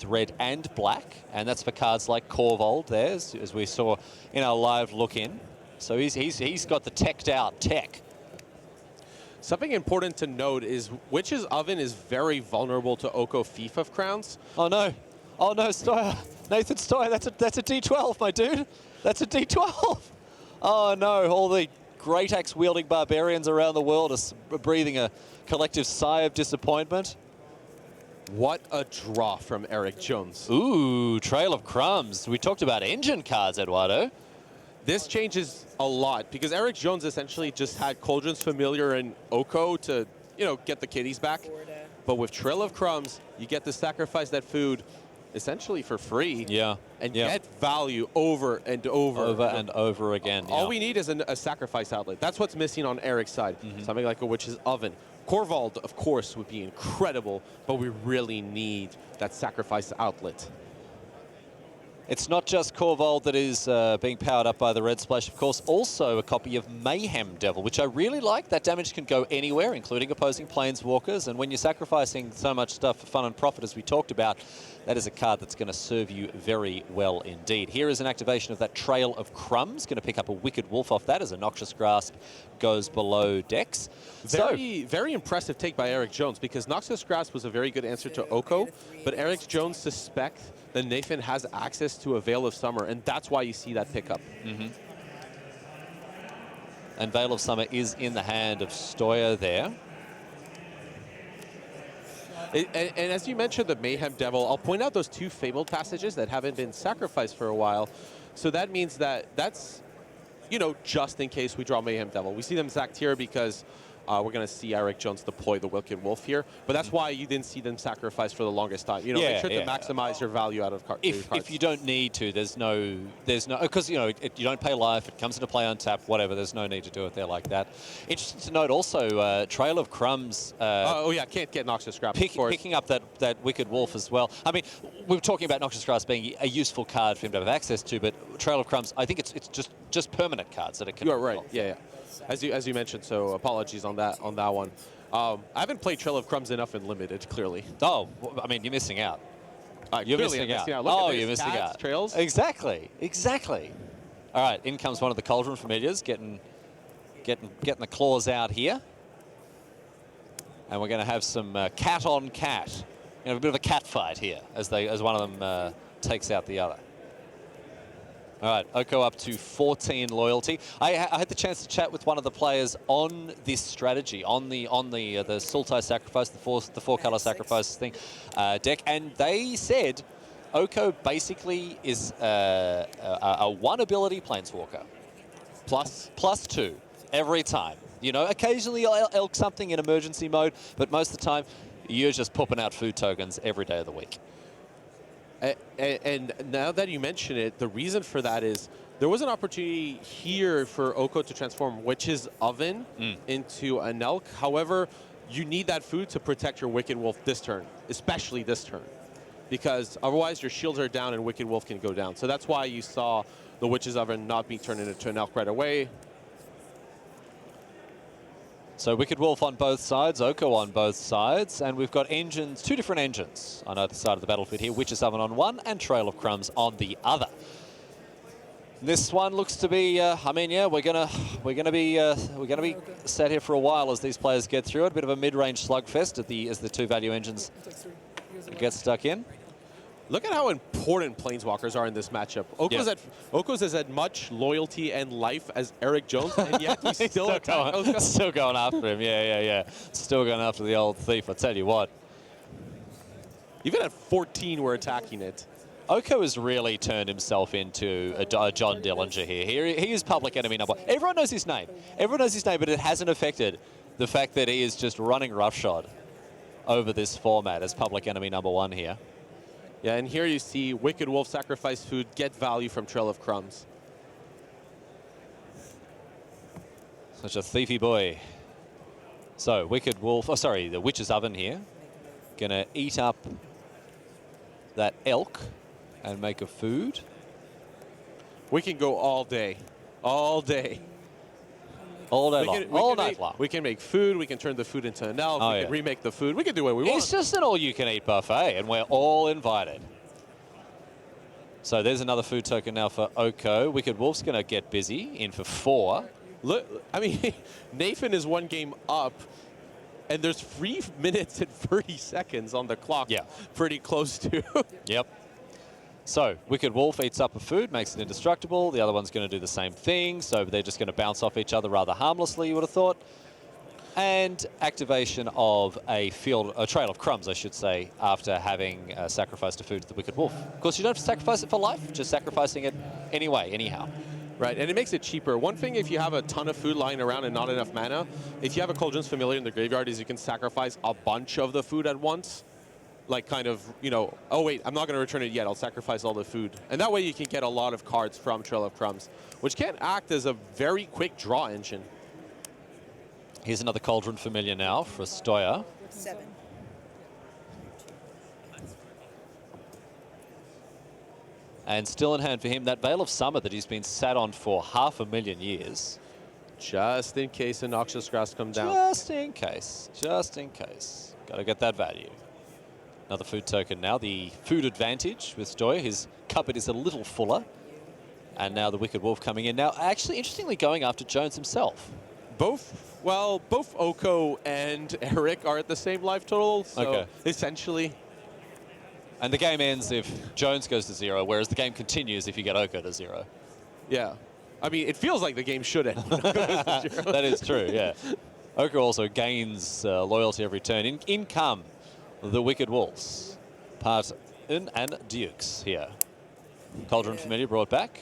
red and black, and that's for cards like Corvold there, as we saw in our live look-in. So he's got the teched out tech. Something important to note is Witch's Oven is very vulnerable to Oko Thief of Crowns. Oh no, Stoya, Nathan Stoya, that's a D12, my dude. That's a D12. Oh no, all the great axe wielding barbarians around the world are breathing a collective sigh of disappointment. What a draw from Eric Jones. Ooh, Trail of Crumbs. We talked about engine cards, Eduardo. This changes a lot, because Eric Jones essentially just had Cauldron's Familiar and Oko to, you know, get the kiddies back. But with Trail of Crumbs, you get to sacrifice that food essentially for free. Yeah. And get value over and over. Over and over again. All we need is a sacrifice outlet. That's what's missing on Eric's side. Something like a Witch's Oven. Corvold, of course, would be incredible, but we really need that sacrifice outlet. It's not just Corvold that is being powered up by the Red Splash, of course, also a copy of Mayhem Devil, which I really like. That damage can go anywhere, including opposing Planeswalkers, and when you're sacrificing so much stuff for fun and profit, as we talked about, that is a card that's going to serve you very well indeed. Here is an activation of that Trail of Crumbs, going to pick up a Wicked Wolf off that as a Noxious Grasp goes below decks. Very impressive take by Eric Jones, because Noxious Grasp was a very good answer to Oko, but Eric Jones suspects that Nathan has access to a Veil of Summer, and that's why you see that pickup. And Veil of Summer is in the hand of Stoya there. And as you mentioned, the Mayhem Devil, I'll point out those 2 Fabled passages that haven't been sacrificed for a while. So that means that that's you know, just in case we draw Mayhem Devil. We see them zacked here because we're going to see Eric Jones deploy the Wicked Wolf here. But that's why you didn't see them sacrifice for the longest time. You know, make sure to maximize your value out of cards. If you don't need to, there's no, because, you know, you don't pay life, it comes into play untapped, whatever, there's no need to do it there like that. Interesting to note also, Trail of Crumbs. Oh, yeah, can't get Noxious Grasp, of course. Picking up that Wicked Wolf as well. I mean, we were talking about Noxious Grasp being a useful card for him to have access to, but Trail of Crumbs, I think it's just permanent cards that it can. You are right, yeah. As you mentioned, so apologies on that one. I haven't played Trail of Crumbs enough in Limited, clearly. Oh, I mean, you're missing out. You're missing out. Look you're missing out. Trails. Exactly. All right, in comes one of the Cauldron Familiars, getting the claws out here. And we're going to have some cat on cat. You know, a bit of a cat fight here as one of them takes out the other. All right, Oko up to 14 loyalty. I had the chance to chat with one of the players on this strategy, on the Sultai sacrifice, the four color sacrifice thing deck, and they said Oko basically is a one ability planeswalker, plus 2 every time. You know, occasionally you'll elk something in emergency mode, but most of the time you're just popping out food tokens every day of the week. And now that you mention it, the reason for that is there was an opportunity here for Oko to transform Witch's Oven into an elk. However, you need that food to protect your Wicked Wolf this turn, especially this turn, because otherwise your shields are down and Wicked Wolf can go down. So that's why you saw the Witch's Oven not be turned into an elk right away. So Wicked Wolf on both sides, Oko on both sides, and we've got engines, 2 different engines on either side of the battlefield here. Witch's Oven on one and Trail of Crumbs on the other. This one looks to be, I mean, yeah, we're gonna be sat here for a while as these players get through it. A bit of a mid-range slugfest as the 2 value engines get stuck in. Look at how important Planeswalkers are in this matchup. Oko's has as much loyalty and life as Eric Jones, and yet we still going after him. Yeah. Still going after the old thief, I tell you what. Even at 14, we're attacking it. Oko has really turned himself into a John Dillinger here. He is public enemy number 1. Everyone knows his name. But it hasn't affected the fact that he is just running roughshod over this format as public enemy number 1 here. Yeah, and here you see Wicked Wolf sacrifice food, get value from Trail of Crumbs. Such a thiefy boy. So, Wicked Wolf, the Witch's Oven here. Gonna eat up that elk and make a food. We can go all day. All day long, night long. We can make food, we can turn the food into an elk, we can remake the food, we can do what we want. It's just an all-you-can-eat buffet, and we're all invited. So there's another food token now for Oko. Wicked Wolf's going to get busy, in for 4. Look, I mean, Nathan is 1 game up, and there's 3 minutes and 30 seconds on the clock. Yeah. Pretty close to. Yep. So, Wicked Wolf eats up a food, makes it indestructible. The other one's going to do the same thing, so they're just going to bounce off each other rather harmlessly, you would have thought. And activation of a Trail of Crumbs, I should say, after having sacrificed a food to the Wicked Wolf. Of course, you don't have to sacrifice it for life, just sacrificing it anyhow. Right, and it makes it cheaper. One thing, if you have a ton of food lying around and not enough mana, if you have a Cauldron's Familiar in the graveyard, is you can sacrifice a bunch of the food at once. Like kind of, you know, oh wait, I'm not going to return it yet, I'll sacrifice all the food. And that way you can get a lot of cards from Trail of Crumbs, which can act as a very quick draw engine. Here's another Cauldron Familiar now for Stoya. 7. And still in hand for him, that Veil of Summer that he's been sat on for 500,000 years. Just in case a Noxious Grass comes down. Just in case. Got to get that value. Another food token now, the food advantage with Stoya. His cupboard is a little fuller. And now the Wicked Wolf coming in. Now, actually, interestingly, going after Jones himself. Both Oko and Eric are at the same life total, so essentially. And the game ends if Jones goes to 0, whereas the game continues if you get Oko to 0. Yeah. I mean, it feels like the game should end. That is true, yeah. Oko also gains loyalty every turn. In come the Wicked Wolves. Parton and Dukes here. Cauldron Familiar brought back.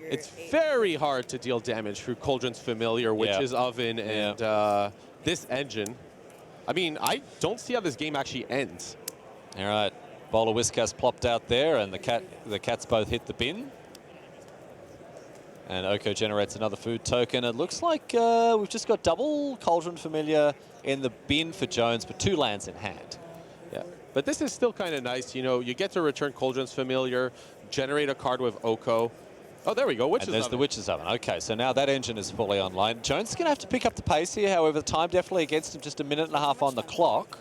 It's very hard to deal damage through Cauldron's Familiar, Witch's Oven, and this engine. I mean, I don't see how this game actually ends. All right, Bowler Whiskas plopped out there, and the cats both hit the bin. And Oko generates another food token. It looks like we've just got double Cauldron Familiar in the bin for Jones, but 2 lands in hand. Yeah, but this is still kind of nice. You know, you get to return Cauldron's Familiar, generate a card with Oko. Oh, there we go. Witch's And there's Oven. the Witch's Oven. Okay, so now that engine is fully online. Jones is going to have to pick up the pace here. However, the time definitely against him, just a minute and a half on the clock.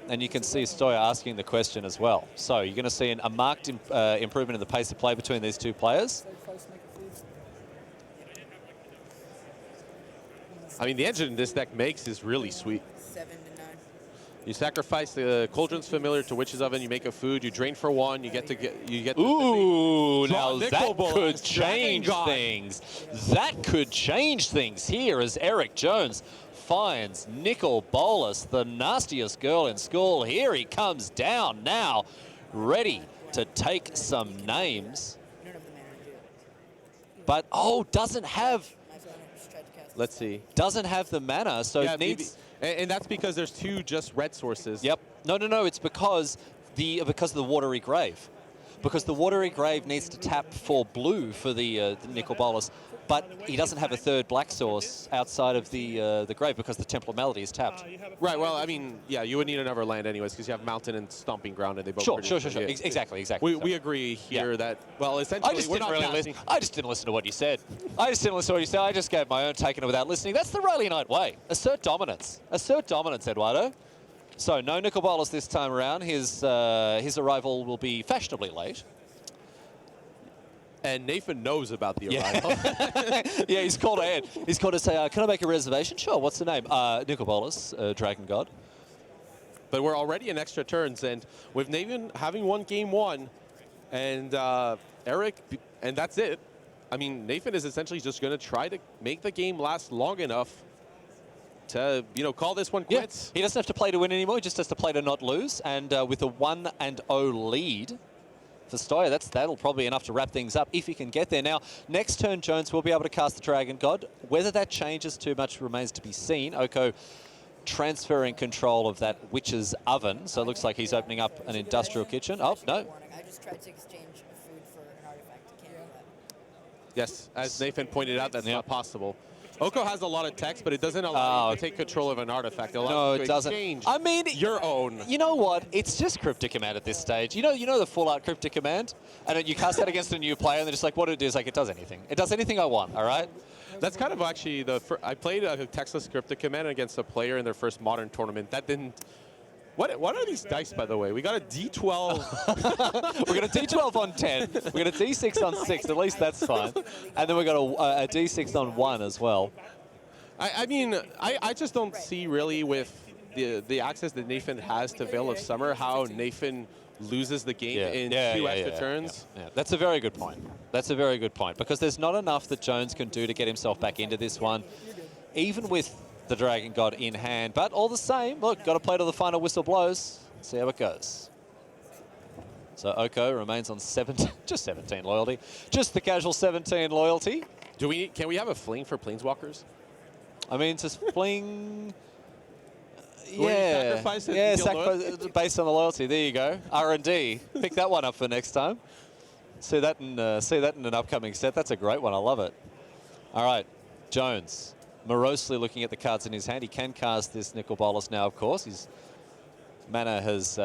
And you can see Stoya asking the question as well. So you're going to see a marked improvement in the pace of play between these two players. I mean, the engine this deck makes is really sweet. 7 to 9. You sacrifice the Cauldron's Familiar to Witch's Oven. You make a food. You drain for 1. You get the Ooh, now Nicol that Bolas, could Dragon change God. things. That could change things here as Eric Jones finds Nicol Bolas, the nastiest girl in school. Here he comes down now, ready to take some names. I don't have the mana to do it. But, oh, doesn't have I was going to just try to cast Let's see. doesn't have the mana, so Yeah, it needs... and that's because there's 2 just red sources. Yep. No, it's because of the Watery Grave. Because the Watery Grave needs to tap for blue for the Nicol Bolas, but he doesn't have a 3rd black source outside of the grave because the Temple of Melody is tapped. Right, well, I mean, yeah, you would need another land anyways because you have Mountain and Stomping Ground and they both Sure. produce- yeah. Exactly. We agree here that, well, essentially, I just we're didn't not really casting. listen. I just didn't listen to what you said. I just gave my own take on it without listening. That's the Riley Knight way. Assert dominance. Assert dominance, Eduardo. So no Nicol Bolas this time around. His arrival will be fashionably late. And Nathan knows about the arrival. Yeah, he's called ahead. He's called to say, can I make a reservation? Sure, what's the name? Nicol Bolas, Dragon God. But we're already in extra turns, and with Nathan having won game 1, and Eric, and that's it. I mean, Nathan is essentially just going to try to make the game last long enough to, call this one quits. He doesn't have to play to win anymore. He just has to play to not lose. And with a 1-0 lead for Stoya, that'll probably be enough to wrap things up if he can get there. Now, next turn, Jones will be able to cast the Dragon God. Whether that changes too much remains to be seen. Oko transferring control of that Witch's Oven. So it looks like he's opening up an industrial kitchen. Oh, no. I just tried to exchange a food for an artifact. You can't do that. Yes, as Nathan pointed out, that's not possible. Oko has a lot of text, but it doesn't allow you to take control of an artifact. It allows No, you to it doesn't. exchange I mean, your own. You know what? It's just Cryptic Command at this stage. You know the full-out Cryptic Command? And then you cast that against a new player, and they're just like, what it is, like, it does anything. It does anything I want, all right? That's kind of actually I played a textless Cryptic Command against a player in their first Modern tournament. That didn't... What are these dice, by the way? We got a D12. We got a D12 on 10. We got a D6 on 6. At least that's fine. And then we got a D6 on 1 as well. I mean, I just don't see really with the access that Nathan has to Veil of Summer how Nathan loses the game in 2 extra turns. Yeah. That's a very good point. That's a very good point because there's not enough that Jones can do to get himself back into this one, even with the Dragon God in hand. But all the same, look, got to play till the final whistle blows. See how it goes. So Oko remains on just 17 loyalty. Just the casual 17 loyalty. Can we have a fling for Planeswalkers? I mean, just fling. Sacrifice it, sacrifice based on the loyalty. There you go. R&D. Pick that one up for next time. See that in an upcoming set. That's a great one. I love it. All right, Jones. Morosely looking at the cards in his hand. He can cast this Nicol Bolas now, of course. His mana has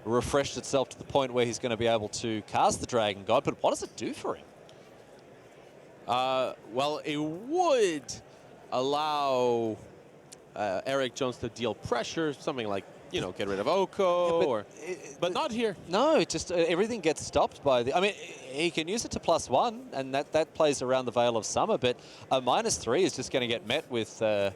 refreshed itself to the point where he's going to be able to cast the Dragon God. But what does it do for him? Well, it would allow Eric Jones to deal pressure, something like, get rid of Oko, but not here. No, it just everything gets stopped by the... I mean, he can use it to +1, and that plays around the Veil of Summer, but a -3 is just going to get met with the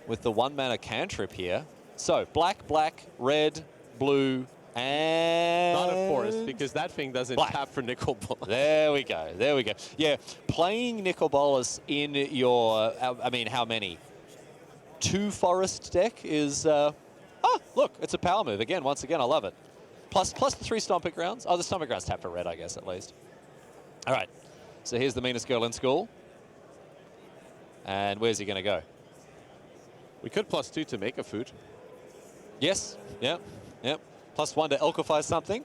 1-mana cantrip here. So, black, red, blue, and... Not a forest, because that thing doesn't tap for Nicol Bolas. There we go. Yeah, playing Nicol Bolas in your... I mean, how many? 2 forest deck is... look, it's a power move. Once again, I love it. Plus the 3 stomping grounds. Oh, the stomping grounds tap for red, I guess, at least. All right. So here's the meanest girl in school. And where's he going to go? We could +2 to make a food. Yes. Yep. Yep. +1 to alchify something.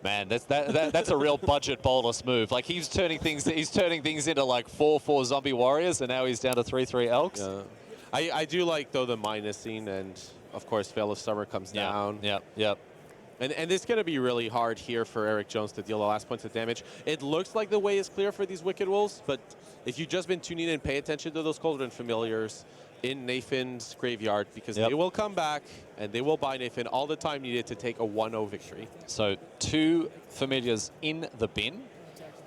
Man, that's a real budget bolus move. Like he's turning things into like 4/4 zombie warriors, and now he's down to 3/3 elks. Yeah. I do like though the minusing, and of course Veil of Summer comes down. Yep. And it's going to be really hard here for Eric Jones to deal the last points of damage. It looks like the way is clear for these Wicked Wolves, but if you've just been tuning in, pay attention to those Cauldron Familiars in Nathan's graveyard, because they will come back and they will buy Nathan all the time needed to take a 1-0 victory. So 2 familiars in the bin,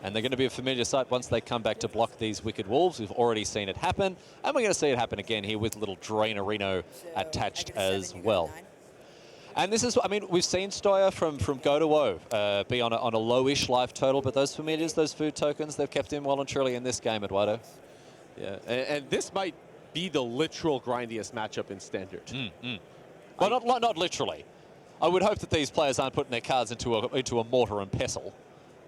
and they're going to be a familiar sight once they come back to block these Wicked Wolves. We've already seen it happen, and we're going to see it happen again here with little Drainerino attached as well. And this is, I mean, we've seen Stoya from Go to Woe be on a lowish life total, but those familiars, those food tokens, they've kept him well and truly in this game, Eduardo. Yeah, and this might be the literal grindiest matchup in Standard. Well, not literally. I would hope that these players aren't putting their cards into a mortar and pestle.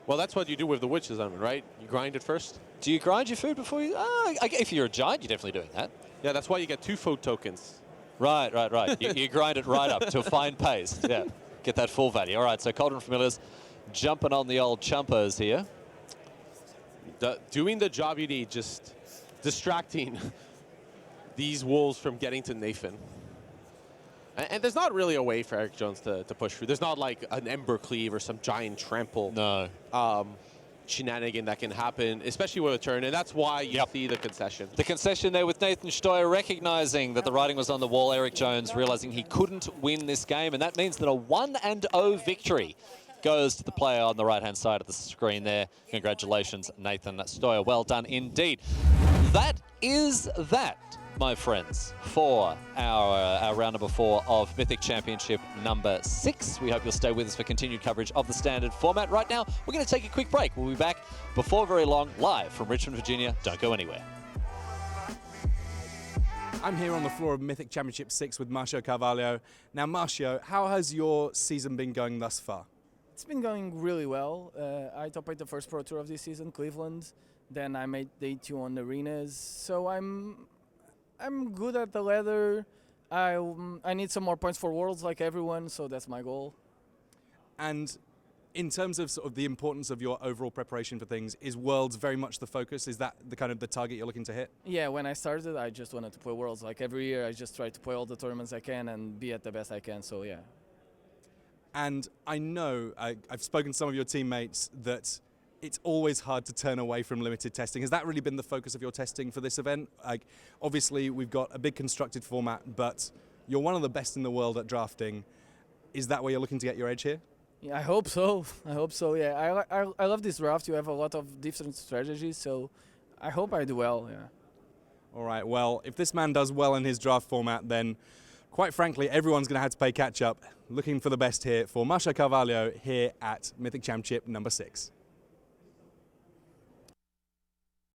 Well, that's what you do with the Witch's Omen, right? You grind it first. Do you grind your food before you? If you're a giant, you're definitely doing that. Yeah, that's why you get 2 food tokens. Right. you grind it right up to a fine paste. Yeah, get that full value. All right, so Cauldron Familiars jumping on the old chumpers here. Doing the job you need, just distracting these wolves from getting to Nathan. And there's not really a way for Eric Jones to push through. There's not like an Ember Cleave or some giant trample shenanigan that can happen, especially with a turn, and that's why you see the concession. The concession there with Nathan Stoya recognizing that the writing was on the wall. Eric Jones realizing he couldn't win this game, and that means that a 1-0 victory goes to the player on the right-hand side of the screen there. Congratulations, Nathan Stoya. Well done indeed. That is that, my friends, for our round number 4 of Mythic Championship number 6. We hope you'll stay with us for continued coverage of the standard format. Right now, we're going to take a quick break. We'll be back before very long, live from Richmond, Virginia. Don't go anywhere. I'm here on the floor of Mythic Championship 6 with Marcio Carvalho. Now, Marcio, how has your season been going thus far? It's been going really well. I top-8 the first Pro Tour of this season, Cleveland. Then I made day 2 on arenas. So I'm good at the ladder. I need some more points for Worlds like everyone, so that's my goal. And in terms of sort of the importance of your overall preparation for things, is Worlds very much the focus? Is that the kind of the target you're looking to hit? Yeah, when I started, I just wanted to play Worlds. Like every year, I just try to play all the tournaments I can and be at the best I can, so yeah. And I know, I've spoken to some of your teammates, that it's always hard to turn away from limited testing. Has that really been the focus of your testing for this event? Like, obviously, we've got a big constructed format, but you're one of the best in the world at drafting. Is that where you're looking to get your edge here? Yeah, I hope so. I hope so, yeah. I love this draft. You have a lot of different strategies, so I hope I do well, yeah. All right, well, if this man does well in his draft format, then quite frankly, everyone's going to have to play catch-up. Looking for the best here for Marcio Carvalho here at Mythic Championship number 6.